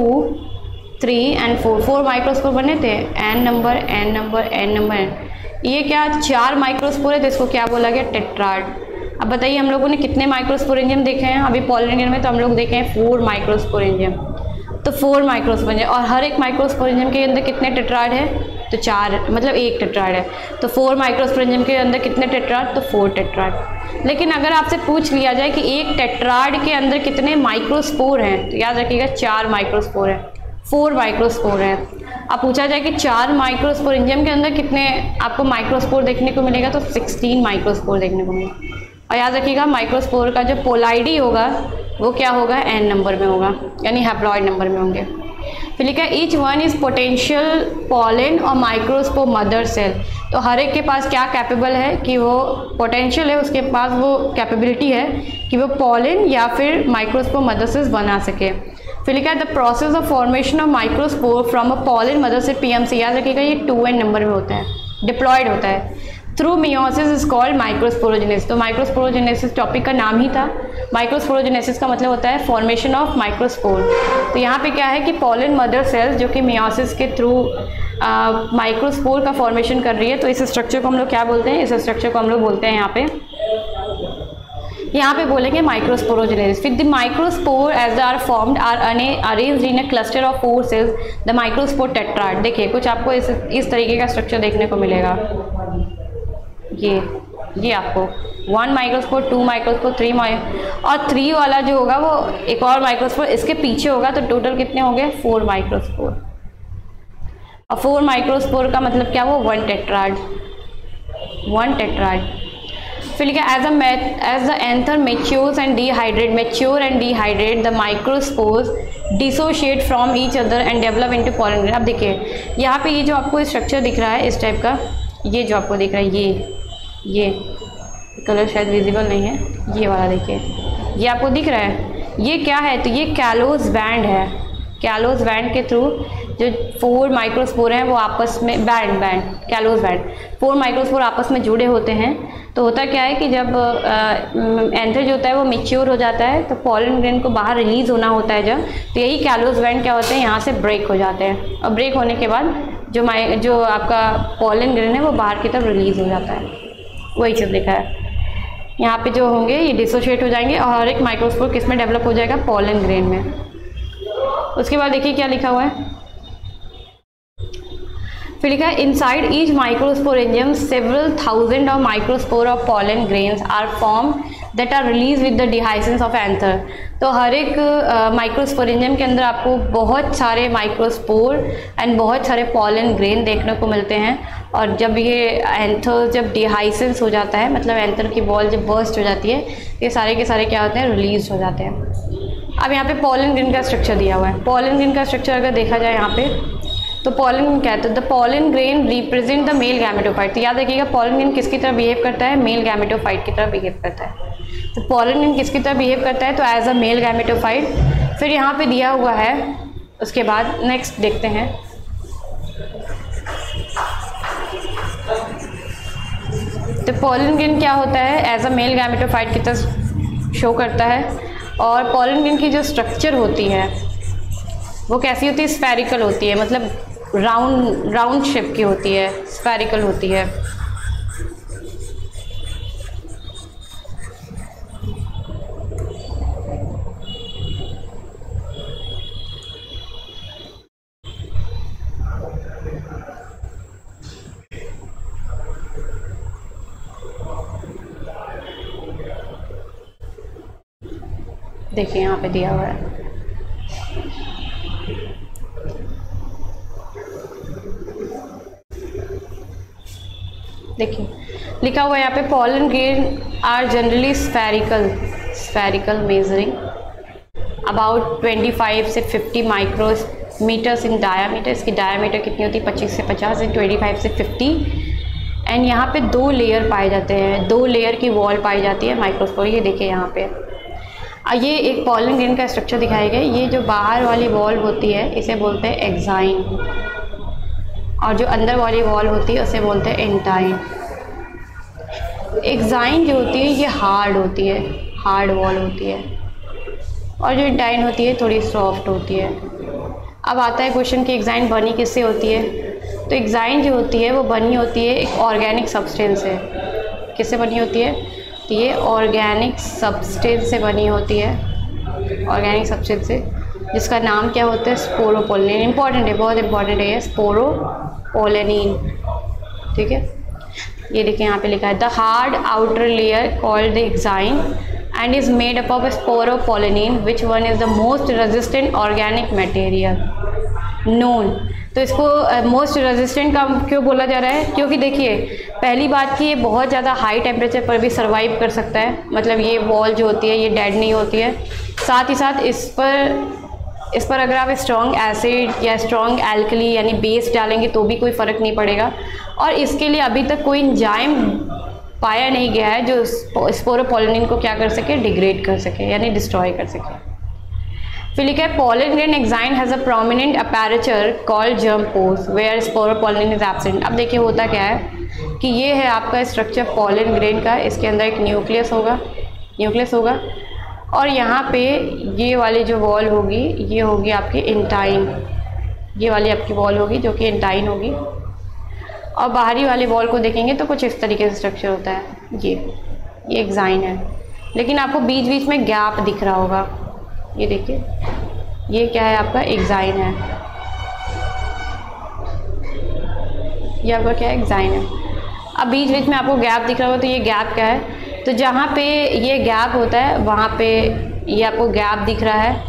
3 एंड 4 माइक्रोस्पोर बने थे, n number n number n number. ये क्या 4 माइक्रोस्पोर है तो इसको क्या बोला गया? टेट्राड। अब बताइए हम लोगों ने कितने माइक्रोस्पोरेंजियम देखे हैं अभी पॉलिनेशियम में? तो हम लोग देखे हैं 4 माइक्रोस्पोरेंजियम। तो 4 माइक्रोस्पोरेंजियम, और हर एक माइक्रोस्पोरेंजियम के अंदर कितने टेट्राड है? तो 4, मतलब 1 टेट्राड है। तो 4 माइक्रोस्पोरेंजियम के अंदर कितने टेट्राड? तो 4 टेट्राड। लेकिन अगर आपसे पूछ लिया जाए कि एक टेट्राड के अंदर कितने माइक्रोस्पोर हैं, तो याद रखिएगा 4 माइक्रोस्पोर है, 4 माइक्रोस्पोर है। अब पूछा जाए कि 4 माइक्रोस्पोरेंजियम के अंदर कितने आपको माइक्रोस्पोर देखने को मिलेगा? तो 16 माइक्रोस्पोर देखने को मिलेगा। और याद रखिएगा माइक्रोस्पोर का जो पोलाइडी होगा वो क्या होगा? n नंबर में होगा, यानी हैप्लॉइड नंबर में होंगे। फिर लिखा है each one is potential pollen और माइक्रोस्पोर मदर सेल। तो हर एक के पास क्या कैपेबल है कि वो पोटेंशियल है, उसके पास वो कैपेबिलिटी है कि वो पॉलन या फिर माइक्रोस्पोर मदर सेल्स बना सके। फिर लिखा है the process of formation of microspore from a pollen mother cell PMC। याद रखिएगा ये 2n नंबर में होता है, डिप्लॉयड होता है। Through meiosis is called microsporogenesis. तो माइक्रोस्पोरोजेनेसिस टॉपिक का नाम ही था। माइक्रोस्पोरोजेनेसिस का मतलब होता है फॉर्मेशन ऑफ माइक्रोस्पोर। तो यहाँ पे क्या है कि पॉलन मदर सेल्स जो कि मियोसिस के थ्रू माइक्रोस्पोर का फॉर्मेशन कर रही है, तो इस स्ट्रक्चर को हम लोग क्या बोलते हैं? इस स्ट्रक्चर को हम लोग बोलते हैं यहाँ पे बोलेंगे माइक्रोस्पोरोजेनेसिस। फिर the microspore as they are formed are arranged in a cluster of 4 cells the microspore tetrad. देखिए कुछ आपको इस तरीके का स्ट्रक्चर देखने को मिलेगा। ये आपको 1 माइक्रोस्पोर, 2 माइक्रोस्पोर, 3 और 3 वाला जो होगा वो एक और माइक्रोस्पोर इसके पीछे होगा। तो टोटल कितने हो गए? 4 माइक्रोस्पोर। और 4 माइक्रोस्पोर का मतलब क्या? वो 1 टेट्राड। फिर लिखा as the anther matures and dehydrate the microspores dissociate from each other and develop into pollen grain. अब देखिए यहाँ पे ये जो आपको स्ट्रक्चर दिख रहा है इस टाइप का, ये जो आपको दिख रहा है ये कलर शायद विजिबल नहीं है, ये वाला देखिए, ये आपको दिख रहा है, ये क्या है? तो ये कैलोस बैंड है। कैलोस बैंड के थ्रू जो 4 माइक्रोस्पोर हैं वो आपस में कैलोस बैंड 4 माइक्रोस्पोर आपस में जुड़े होते हैं। तो होता क्या है कि जब एंथर जो होता है वो मैच्योर हो जाता है तो पॉलन ग्रेन को बाहर रिलीज होना होता है जब, तो यही कैलोस बैंड क्या होते हैं यहाँ से ब्रेक हो जाते हैं, और ब्रेक होने के बाद जो आपका पॉलन ग्रेन है वो बाहर की तरफ रिलीज हो जाता है। वही चीज़ लिखा है यहाँ पे, जो होंगे ये डिसोशिएट हो जाएंगे और हर एक माइक्रोस्पोर किस में डेवलप हो जाएगा? पॉलन ग्रेन में। उसके बाद देखिए क्या लिखा हुआ है, फिर लिखा है inside each microsporangium several thousand of microspore of pollen grains are form that are release with the dehiscence of anther. तो हर एक माइक्रोस्पोरेंजियम के अंदर आपको बहुत सारे माइक्रोस्पोर एंड बहुत सारे पॉलन ग्रेन देखने को मिलते हैं, और जब ये एंथर जब डिहाइसेंस हो जाता है, मतलब एंथर की बॉल जब बर्स्ट हो जाती है, ये सारे के सारे क्या होते हैं? रिलीज हो जाते हैं। अब यहाँ पे पॉलन ग्रेन का स्ट्रक्चर दिया हुआ है। पॉलन ग्रेन का स्ट्रक्चर अगर देखा जाए यहाँ पे, तो पॉलन क्या है? तो the pollen grain represent the male gametophyte. तो याद रखिएगा पॉलन ग्रेन किसकी तरह बिहेव करता है? मेल गैमेटोफाइट की तरह बिहेव करता है। तो पॉलन ग्रेन किसकी तरह बिहेव करता है? तो एज अ मेल गैमेटोफाइट। फिर यहाँ पे दिया हुआ है, उसके बाद नेक्स्ट देखते हैं। तो पॉलन ग्रेन क्या होता है? एज अ मेल गैमेटोफाइट की तरह शो करता है, और पॉलन ग्रेन की जो स्ट्रक्चर होती है वो कैसी होती है? स्फेरिकल होती है, मतलब राउंड शेप की होती है, स्फेरिकल होती है। देखिए यहाँ पे दिया हुआ है, देखिए लिखा हुआ है यहाँ पे pollen grain are generally spherical measuring about 25 से 50 माइक्रोमीटर्स इन डायामीटर। इसकी डायामीटर कितनी होती है 25 से 50 एंड 25 से 50। एंड यहाँ पे 2 लेयर पाए जाते हैं, 2 लेयर की वॉल पाई जाती है माइक्रोस्पोर। ये देखिए यहाँ पे ये एक पॉलन ग्रेन का स्ट्रक्चर दिखाया गया। ये जो बाहर वाली वॉल होती है इसे बोलते हैं एक्साइन, और जो अंदर वाली वॉल होती है उसे बोलते हैं एंटाइन। एक्साइन जो होती है ये हार्ड होती है, हार्ड वॉल होती है, और जो एंटाइन होती है थोड़ी सॉफ्ट होती है। अब आता है क्वेश्चन कि एक्साइन बनी किससे होती है। तो एक्साइन जो होती है वो बनी होती है एक ऑर्गेनिक सब्सटेंस से। किससे बनी होती है? तो ये ऑर्गेनिक सब्सटेंस से बनी होती है, ऑर्गेनिक सब्सटेंस से, जिसका नाम क्या होता है? स्पोरोपोलिन। इंपॉर्टेंट है, बहुत इंपॉर्टेंट है ये, स्पोरोपोलिन। ठीक है, ये देखिए यहाँ पे लिखा है the hard outer layer called the exine and is made up of sporopollenin, which one is the most resistant organic material known। तो इसको मोस्ट रेजिस्टेंट का क्यों बोला जा रहा है? क्योंकि देखिए पहली बात कि ये बहुत ज़्यादा हाई टेम्परेचर पर भी सर्वाइव कर सकता है, मतलब ये वॉल जो होती है ये डेड नहीं होती है। साथ ही साथ इस पर अगर आप स्ट्रॉन्ग एसिड या स्ट्रॉन्ग एल्कली यानी बेस डालेंगे तो भी कोई फ़र्क नहीं पड़ेगा। और इसके लिए अभी तक कोई एंजाइम पाया नहीं गया है जो स्पोरोपोलिन को क्या कर सके? डिग्रेड कर सके, यानी डिस्ट्रॉय कर सके। फिर लिखा है pollen grain exine has a prominent aperture called germ pores where sporopollenin is absent. अब देखिए होता क्या है कि ये है आपका स्ट्रक्चर पॉलन ग्रेन का। इसके अंदर एक न्यूक्लियस होगा, और यहाँ पे ये वाली जो वॉल होगी ये होगी आपकी एंटाइन। ये वाली आपकी वॉल होगी जो कि एंटाइन होगी, और बाहरी वाले वॉल को देखेंगे तो कुछ इस तरीके से स्ट्रक्चर होता है। ये एक्साइन है, लेकिन आपको बीच बीच में गैप दिख रहा होगा। ये देखिए ये क्या है? आपका एक्साइन है, ये आपका क्या है? एक्साइन है। अब बीच बीच में आपको गैप दिख रहा होगा, तो ये गैप क्या है? तो जहाँ पे ये गैप होता है वहाँ पे ये आपको गैप दिख रहा है,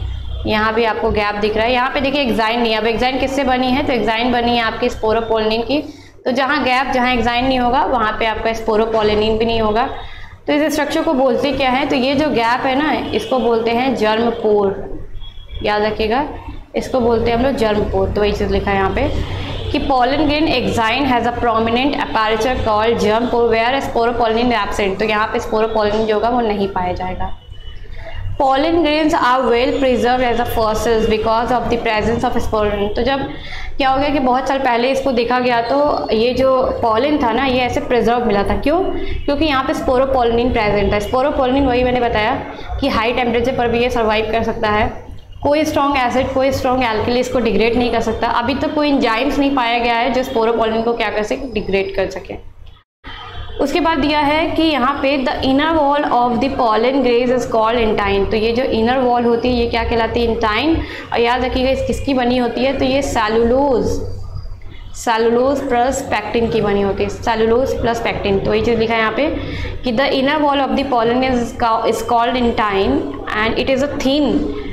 यहाँ भी आपको गैप दिख रहा है। यहाँ पे देखिए एक्साइन नहीं है। अब एक्साइन किससे बनी है? तो एक्साइन बनी है आपकी स्पोरोपोलिन की। तो जहाँ एक्साइन नहीं होगा वहाँ पे आपका स्पोरोपोलिन भी नहीं होगा। तो इस स्ट्रक्चर को बोलते क्या है? तो ये जो गैप है ना, इसको बोलते हैं जर्म पोर। याद रखिएगा, इसको बोलते हैं हम लोग जर्म पोर। तो वही चीज़ लिखा है यहाँ पे कि pollen grain exine has a prominent aperture called germ pore where sporopollenin absent. तो यहाँ पे स्पोरोपोलिन जो होगा वो नहीं पाया जाएगा। Pollen grains are well preserved as a fossils because of the presence of sporin। तो जब क्या हो गया कि बहुत साल पहले इसको देखा गया तो ये जो पॉलन था ना ये ऐसे प्रिजर्व मिला था। क्यों? क्योंकि यहाँ पे स्पोरोपोलिन प्रेजेंट है। स्पोरोपोलिन वही मैंने बताया कि हाई टेम्परेचर पर भी ये सर्वाइव कर सकता है। कोई स्ट्रॉन्ग एसिड, कोई स्ट्रॉन्ग एल्कली इसको डिग्रेड नहीं कर सकता। अभी तक कोई एंजाइम्स नहीं पाया गया है जो स्पोरोपोलिन को क्या कर सके? डिग्रेड कर सके। उसके बाद दिया है कि यहाँ पे the inner wall of the pollen grains is called एंटाइन। तो ये जो इनर वॉल होती है ये क्या कहलाती है? एंटाइन। और याद रखिएगा इस किसकी बनी होती है? तो ये सेलुलोज प्लस पैक्टिन की बनी होती है, सेलुलोज प्लस पैक्टिन। तो ये चीज़ लिखा है यहाँ पे कि the inner wall of the pollen grains is called एंटाइन and it is a thin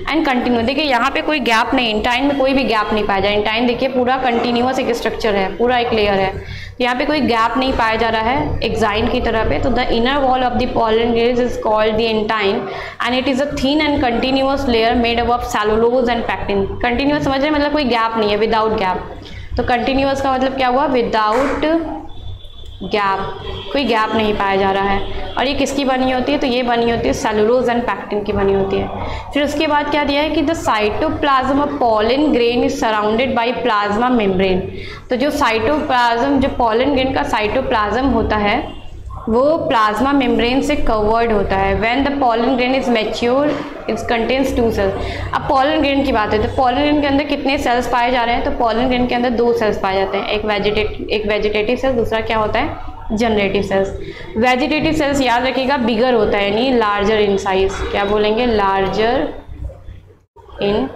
and continue. देखिए यहाँ पे कोई गैप नहीं, एंटाइन में कोई भी गैप नहीं पाया जाए। एंटाइन देखिए पूरा कंटिन्यूअस एक स्ट्रक्चर है, पूरा एक लेयर है। यहाँ पे कोई गैप नहीं पाया जा रहा है एक्साइन की तरह पे। तो the inner wall of the pollen grains is called the एंटाइन and it is a thin and continuous layer made up of cellulose and pectin. Continuous समझ रहे हैं, मतलब कोई गैप नहीं है, विदाउट गैप। तो कंटिन्यूअस का मतलब क्या हुआ? विदाउट गैप, कोई गैप नहीं पाया जा रहा है। और ये किसकी बनी होती है? तो ये बनी होती है सेलुलोज एंड पैक्टिन की बनी होती है। फिर उसके बाद क्या दिया है कि the cytoplasm of pollen grain is surrounded by plasma membrane. तो जो साइटोप्लाज्म, जो पॉलन ग्रेन का साइटोप्लाज्म होता है वो प्लाज्मा मेम्ब्रेन से कवर्ड होता है। When the pollen grain is mature it contains 2 cells. अब पॉलन ग्रेन की बात है तो पॉलन ग्रेन के अंदर कितने सेल्स पाए जा रहे हैं? तो पॉलन ग्रेन के अंदर 2 सेल्स पाए जाते हैं, एक वेजिटेटिव सेल्स, दूसरा क्या होता है? Generative cells. वेजिटेटिव सेल्स याद रखिएगा बिगर होता है, यानी लार्जर इन साइज। क्या बोलेंगे? Larger in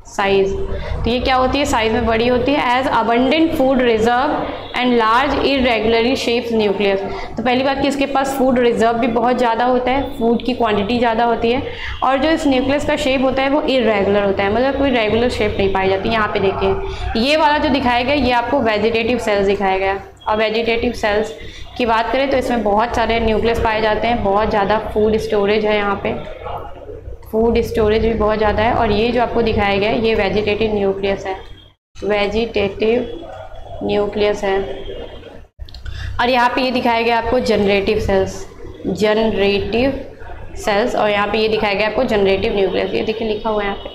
size. तो ये क्या होती है? साइज में बड़ी होती है। As abundant food reserve and large irregularly shapes nucleus. तो पहली बात कि इसके पास फूड रिजर्व भी बहुत ज़्यादा होता है, फूड की क्वांटिटी ज़्यादा होती है, और जो इस न्यूक्लियस का शेप होता है वो इरेगुलर होता है, मतलब कोई रेगुलर शेप नहीं पाई जाती। यहाँ पे देखिए ये वाला जो दिखाया गया ये आपको वेजिटेटिव सेल्स दिखाया गया। और वेजिटेटिव सेल्स की बात करें तो इसमें बहुत सारे न्यूक्लियस पाए जाते हैं, बहुत ज़्यादा फूड स्टोरेज है यहाँ पे। फूड स्टोरेज भी बहुत ज़्यादा है। और ये जो आपको दिखाया गया है ये वेजिटेटिव न्यूक्लियस है, वेजिटेटिव न्यूक्लियस है। और यहाँ पे ये दिखाया गया आपको जनरेटिव सेल्स, जनरेटिव सेल्स, और यहाँ पे ये दिखाया गया आपको जनरेटिव न्यूक्लियस, ये देखिए लिखा हुआ है यहाँ पे,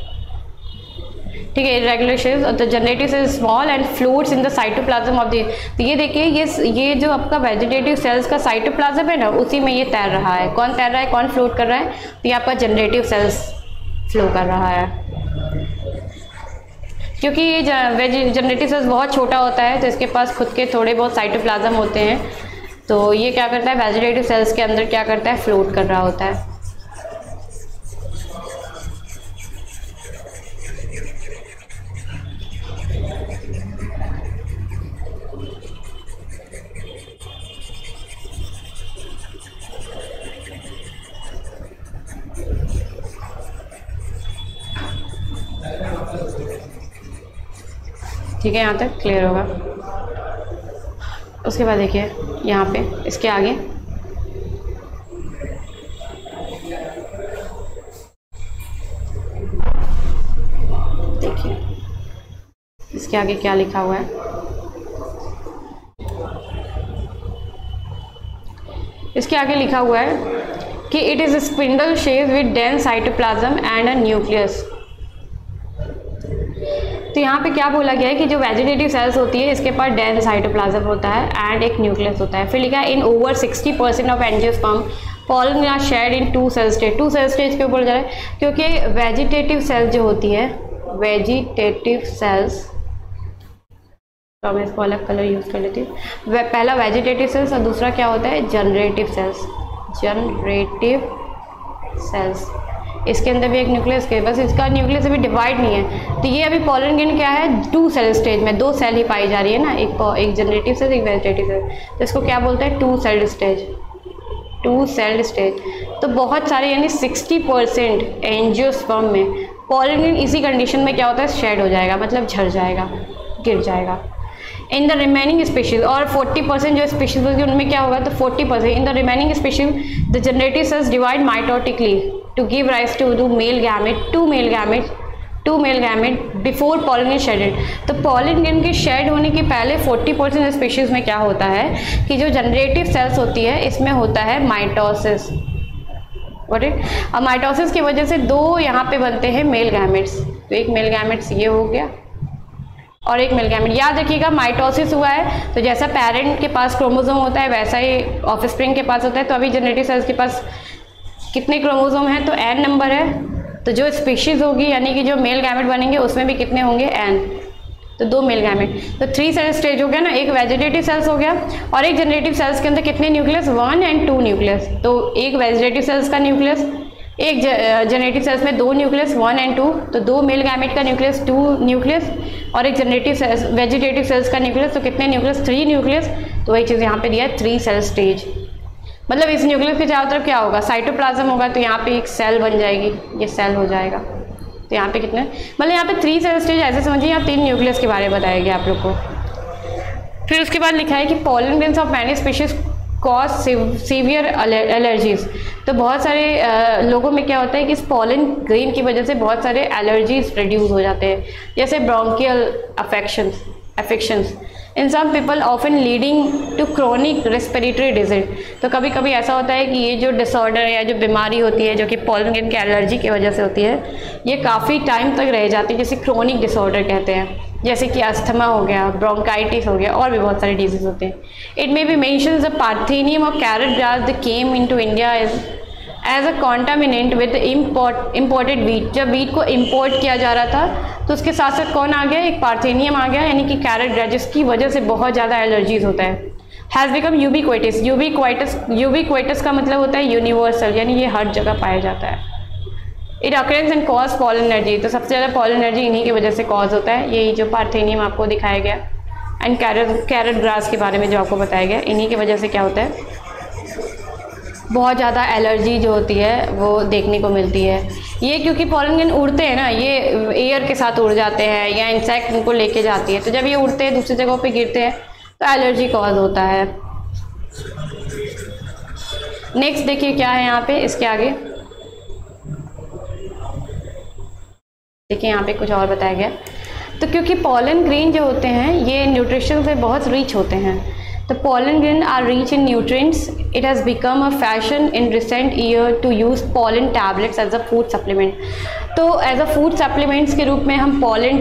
ठीक है। इरेगुलर शेल्स और the generative cells small and floats in the cytoplasm of the, तो ये देखिए ये जो आपका वेजिटेटिव सेल्स का साइटोप्लाज्म है ना, उसी में ये तैर रहा है। कौन तैर रहा है, कौन फ्लोट कर रहा है, तो ये आपका जनरेटिव सेल्स फ्लो कर रहा है। क्योंकि ये जनरेटिव सेल्स बहुत छोटा होता है तो इसके पास खुद के थोड़े बहुत साइटोप्लाज्म होते हैं, तो ये क्या करता है वेजिटेटिव सेल्स के अंदर क्या करता है, फ्लोट कर रहा होता है। ठीक है, यहाँ तक क्लियर होगा। उसके बाद देखिए यहाँ पे इसके आगे देखिए इसके आगे क्या लिखा हुआ है, इसके आगे लिखा हुआ है कि it is spindle shape with dense cytoplasm and a nucleus. तो यहाँ पे क्या बोला गया है कि जो वेजिटेटिव सेल्स होती है इसके पास डेंस साइटोप्लाज्म होता है एंड एक न्यूक्लियस होता है। फिर लिखा है in over 60% of angiosperm pollen are shed in 2 cell stage. 2 cell stage के ऊपर जा रहा है क्योंकि वेजिटेटिव सेल्स जो होती है, वेजिटेटिव सेल्स, तो मैं इसको अलग कलर यूज़ कर लेती हूँ। पहला वेजिटेटिव सेल्स और दूसरा क्या होता है जनरेटिव सेल्स, जनरेटिव सेल्स। इसके अंदर भी एक न्यूक्लियस के, बस इसका न्यूक्लियस अभी डिवाइड नहीं है। तो ये अभी पॉलन ग्रेन क्या है 2 सेल स्टेज में, 2 सेल ही पाई जा रही है ना, एक जनरेटिव सेल एक वेजिटेटिव सेल, तो इसको क्या बोलते हैं 2 सेल स्टेज, 2 सेल स्टेज। तो बहुत सारे यानी 60% एंजियोस्पर्म में पॉलन ग्रेन इसी कंडीशन में क्या होता है शेड हो जाएगा, मतलब झड़ जाएगा, गिर जाएगा। इन द रिमेनिंग स्पीशीज, और 40% जो स्पीशीज होगी उनमें क्या होगा, तो 40% in the remaining species the generative cells divide mitotically to give rise to the male gamete, two male gamete before pollen is shedded। तो pollen grain के शेड होने के पहले 40% स्पीशीज में क्या होता है कि जो जनरेटिव सेल्स होती है इसमें होता है माइटोसिस, और माइटोसिस की वजह से 2 यहाँ पे बनते हैं मेल गैमेट्स। तो एक मेल गैमेट्स ये हो गया और एक मेल गैमेट। याद रखिएगा माइटोसिस हुआ है तो जैसा पेरेंट के पास क्रोमोसोम होता है वैसा ही ऑफस्प्रिंग के पास होता है। तो अभी जनरेटिव सेल्स के पास कितने क्रोमोसोम हैं, तो n नंबर है। तो जो स्पीशीज़ होगी यानी कि जो मेल गैमेट बनेंगे उसमें भी कितने होंगे n, तो 2 मेल गैमेट। तो 3 सेल स्टेज हो गया ना, एक वेजिटेटिव सेल्स हो गया और एक जनरेटिव सेल्स के अंदर कितने न्यूक्लियस 1 और 2 न्यूक्लियस। तो एक वेजिटेटिव सेल्स का न्यूक्लियस, एक जनरेटिव सेल्स में 2 न्यूक्लियस 1 और 2, तो 2 मेल गैमेट का न्यूक्लियस 2 न्यूक्लियस और एक जनरेटिव सेल्स वेजिटेटिव सेल्स का न्यूक्लियस, तो कितने न्यूक्लियस 3 न्यूक्लियस। तो वही चीज़ यहाँ पे दिया है 3 सेल स्टेज। मतलब इस न्यूक्लियस के चारों तरफ क्या होगा साइटोप्लाज्म होगा, तो यहाँ पे एक सेल बन जाएगी, ये सेल हो जाएगा। तो यहाँ पे कितने, मतलब यहाँ पे 3 सेल स्टेज ऐसे समझिए, यहाँ 3 न्यूक्लियस के बारे में बताया गया आप लोग को। फिर उसके बाद लिखा है कि pollen grains of many species cause severe allergies. तो बहुत सारे लोगों में क्या होता है कि इस पॉलन ग्रेन की वजह से बहुत सारे एलर्जीज प्रोड्यूस हो जाते हैं, जैसे bronchial affections in some people often leading to chronic respiratory disease. तो कभी कभी ऐसा होता है कि ये जो डिसऑर्डर या जो बीमारी होती है जो कि पॉलन ग्रेन के एलर्जी की वजह से होती है, ये काफ़ी टाइम तक रह जाती है, जिसे क्रोनिक डिसऑर्डर कहते हैं, जैसे कि अस्थमा हो गया, ब्रोंकाइटिस हो गया, और भी बहुत सारे डिजीज होते हैं। It may be mentions the parthenium और carrot grass the came into India as a contaminant with imported wheat. जब वीट को इम्पोर्ट किया जा रहा था तो उसके साथ साथ कौन आ गया, एक पार्थेनियम आ गया, यानी कि कैरेट ग्रास, जिसकी वजह से बहुत ज़्यादा एलर्जीज होता है। Has become ubiquitous. यूबिक्विटस का मतलब होता है यूनिवर्सल, यानी ये हर जगह पाया जाता है। It occurrence and cause pollen energy. तो सबसे ज़्यादा पॉलन एनर्जी इन्हीं की वजह से कॉज होता है, यही जो पार्थेनियम आपको दिखाया गया एंड कैरेट ग्रास के बारे में जो आपको बताया गया, इन्हीं की वजह से क्या होता है बहुत ज़्यादा एलर्जी जो होती है वो देखने को मिलती है। ये क्योंकि पॉलन ग्रेन उड़ते हैं ना, ये एयर के साथ उड़ जाते हैं या इंसेक्ट उनको लेके जाती है, तो जब ये उड़ते हैं दूसरी जगहों पे गिरते हैं तो एलर्जी कॉज होता है। नेक्स्ट देखिए क्या है यहाँ पे इसके आगे, देखिए यहाँ पे कुछ और बताया गया। तो क्योंकि पॉलन ग्रेन जो होते हैं ये न्यूट्रिशन से बहुत रिच होते हैं, तो pollen grain are rich in nutrients. It has become a fashion in recent year to use pollen tablets as a food supplement. तो एज अ फूड सप्लीमेंट्स के रूप में हम पॉलन,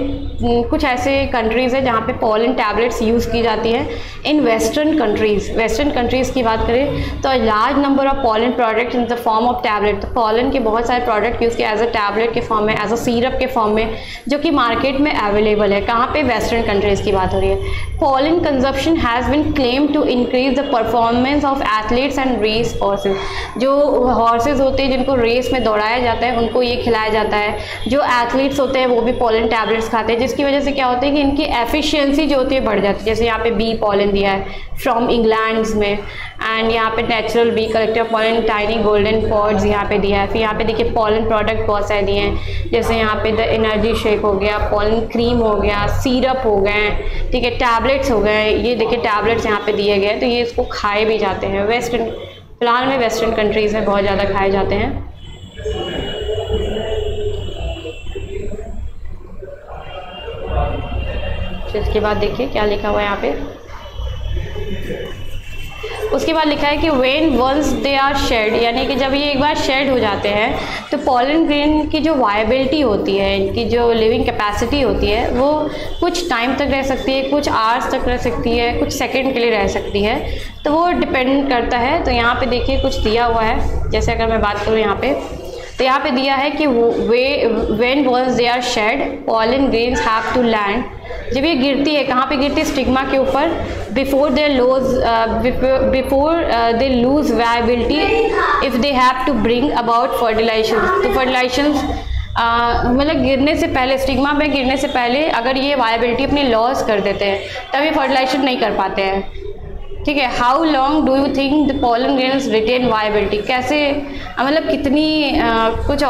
कुछ ऐसे कंट्रीज़ है जहाँ पे पॉलन टैबलेट्स यूज़ की जाती है। इन वेस्टर्न कंट्रीज़ की बात करें तो large number of pollen products in the form of tablet, तो पॉलन के बहुत सारे प्रोडक्ट यूज़ किए एज अ टैबलेट के फॉर्म में, एज अ सिरप के फॉर्म में, जो कि मार्केट में अवेलेबल है। कहाँ पे? वेस्टर्न कंट्रीज़ की बात हो रही है। Pollen consumption has been claimed to increase the performance of athletes and race horses. जो हॉर्सेज होते हैं जिनको रेस में दौड़ाया जाता है उनको ये खिलाया जाता है। जो एथलीट्स होते हैं वो भी पॉलन टैबलेट्स खाते हैं, जिसकी वजह से क्या होता है कि इनकी एफिशिएंसी जो होती है बढ़ जाती है। जैसे यहाँ पे बी पॉलन दिया है फ्रॉम इंग्लैंड्स में, एंड यहाँ पे natural bee collected pollen tiny golden pods यहाँ पे दिया है। फिर यहाँ पे देखिए पॉलन प्रोडक्ट बहुत सारे दिए हैं, जैसे यहाँ पे द एनर्जी शेक हो गया, पॉलन क्रीम हो गया, सिरप हो गए, ठीक है, टैबलेट्स हो गए। ये देखिए टैबलेट्स यहाँ पे दिए गए, तो ये इसको खाए भी जाते हैं। फिलहाल में वेस्टर्न कंट्रीज़ में बहुत ज़्यादा खाए जाते हैं। इसके बाद देखिए क्या लिखा हुआ है यहाँ पे। उसके बाद लिखा है कि when once they are shed, यानी कि जब ये एक बार शेड हो जाते हैं तो पॉलन ग्रेन की जो वायबिलिटी होती है, इनकी जो लिविंग कैपेसिटी होती है वो कुछ टाइम तक रह सकती है, कुछ आवर्स तक रह सकती है, कुछ सेकंड के लिए रह सकती है, तो वो डिपेंड करता है। तो यहाँ पे देखिए कुछ दिया हुआ है, जैसे अगर मैं बात करूँ यहाँ पे, तो यहाँ पे दिया है कि when once they are shed pollen grains have to land. जब ये गिरती है, कहाँ पे गिरती है? स्टिग्मा के ऊपर। Before they lose viability if they have to bring about fertilization. तो फर्टिलाइजेशन मतलब गिरने से पहले, स्टिग्मा में गिरने से पहले अगर ये वायबिलिटी अपनी लॉस कर देते हैं तब ये फर्टिलाइजेशन नहीं कर पाते हैं, ठीक है। How long do you think the pollen grains retain viability? कैसे मतलब कितनी कुछ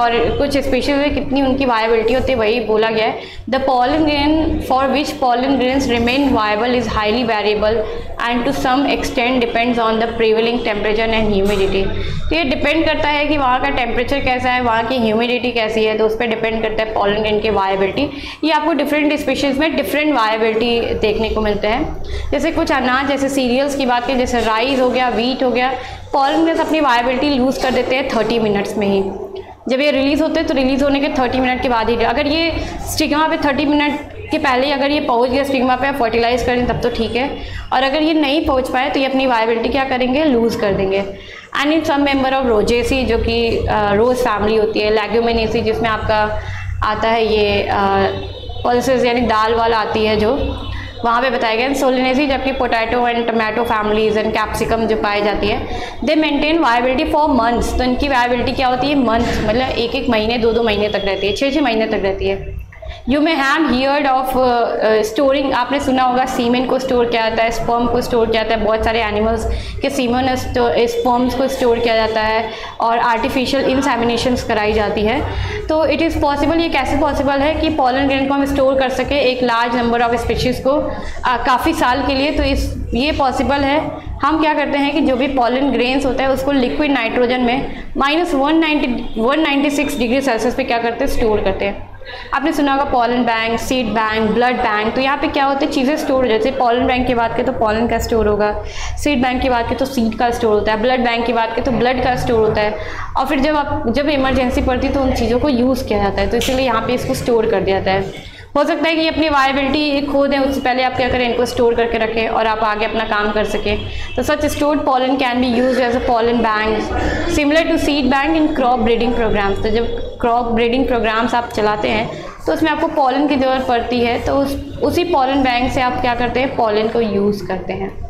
स्पीशीज में कितनी उनकी वायबिलिटी होती है, वही बोला गया है। The pollen grain for which pollen grains remain viable is highly variable and to some extent depends on the prevailing temperature and humidity. तो ये डिपेंड करता है कि वहाँ का टेम्परेचर कैसा है, वहाँ की ह्यूमिडिटी कैसी है, तो उस पर डिपेंड करता है पॉलन ग्रेन की वायबिलिटी। ये आपको डिफरेंट स्पीशीज़ में डिफरेंट वायबिलिटी देखने को मिलते हैं। जैसे कुछ अनाज, जैसे सीरियल्स की बात करें, जैसे राइस हो गया, वीट हो गया, पॉलन ग्रेन्स अपनी वायबिलिटी लूज़ कर देते हैं 30 मिनट्स में ही। जब ये रिलीज़ होते हैं तो रिलीज़ होने के 30 मिनट के बाद ही, अगर ये स्टिग्मा पे 30 मिनट के पहले अगर ये पहुंच गया स्टिग्मा पे, आप फर्टिलाइज करें तब तो ठीक है, और अगर ये नहीं पहुंच पाए तो ये अपनी वायबिलिटी क्या करेंगे? लूज़ कर देंगे। And in some member of Rosaceae, जो कि रोज फैमिली होती है, लेग्यूमिनेसी जिसमें आपका आता है ये पल्सेस यानी दाल वाला आती है, जो वहाँ पे बताया गया। सोलिनेसी जबकि potato and tomato families and capsicum जो पाई जाती है, दे मेंटेन वायबिलिटी फॉर मंथ्स। तो इनकी वायबिलिटी क्या होती है? मंथ, मतलब एक महीने, 2 महीने तक रहती है, 6 महीने तक रहती है। You may have heard of storing, आपने सुना होगा सीमेन को स्टोर किया जाता है, स्पर्म को स्टोर किया जाता है, बहुत सारे एनिमल्स के सीमेन स्पर्म्स को स्टोर किया जाता है और आर्टिफिशियल इंसेमिनेशंस कराई जाती है। तो इट इज़ पॉसिबल, ये कैसे पॉसिबल है कि पॉलन ग्रेन को हम स्टोर कर सके एक लार्ज नंबर ऑफ स्पीशीज़ को काफ़ी साल के लिए? तो ये पॉसिबल है। हम क्या करते हैं कि जो भी पॉलन ग्रेन्स होता है उसको लिक्विड नाइट्रोजन में -196 डिग्री सेल्सियस पे क्या करते हैं? स्टोर करते हैं। आपने सुना होगा pollen bank, seed bank, blood bank. तो यहाँ पे क्या होते हैं? चीज़ें स्टोर हो जाती है। पॉलन बैंक की बात करें तो पॉलन का स्टोर होगा, सीड बैंक की बात करें तो सीड का स्टोर होता है, ब्लड बैंक की बात करें तो ब्लड का स्टोर होता है। और फिर जब इमरजेंसी पड़ती है तो उन चीज़ों को यूज़ किया जाता है, तो इसीलिए यहाँ पे इसको स्टोर कर दिया जाता है। हो सकता है कि अपनी वायबिलिटी खो दें, उससे पहले आप क्या करें? इनको स्टोर करके रखें और आप आगे अपना काम कर सकें। तो such stored pollen can be used as a pollen bank similar to seed bank in crop breeding programmes. तो जब क्रॉप ब्रीडिंग प्रोग्राम्स आप चलाते हैं तो उसमें आपको पॉलन की ज़रूरत पड़ती है, तो उसी पॉलन बैंक से आप क्या करते हैं? पॉलन को यूज़ करते हैं।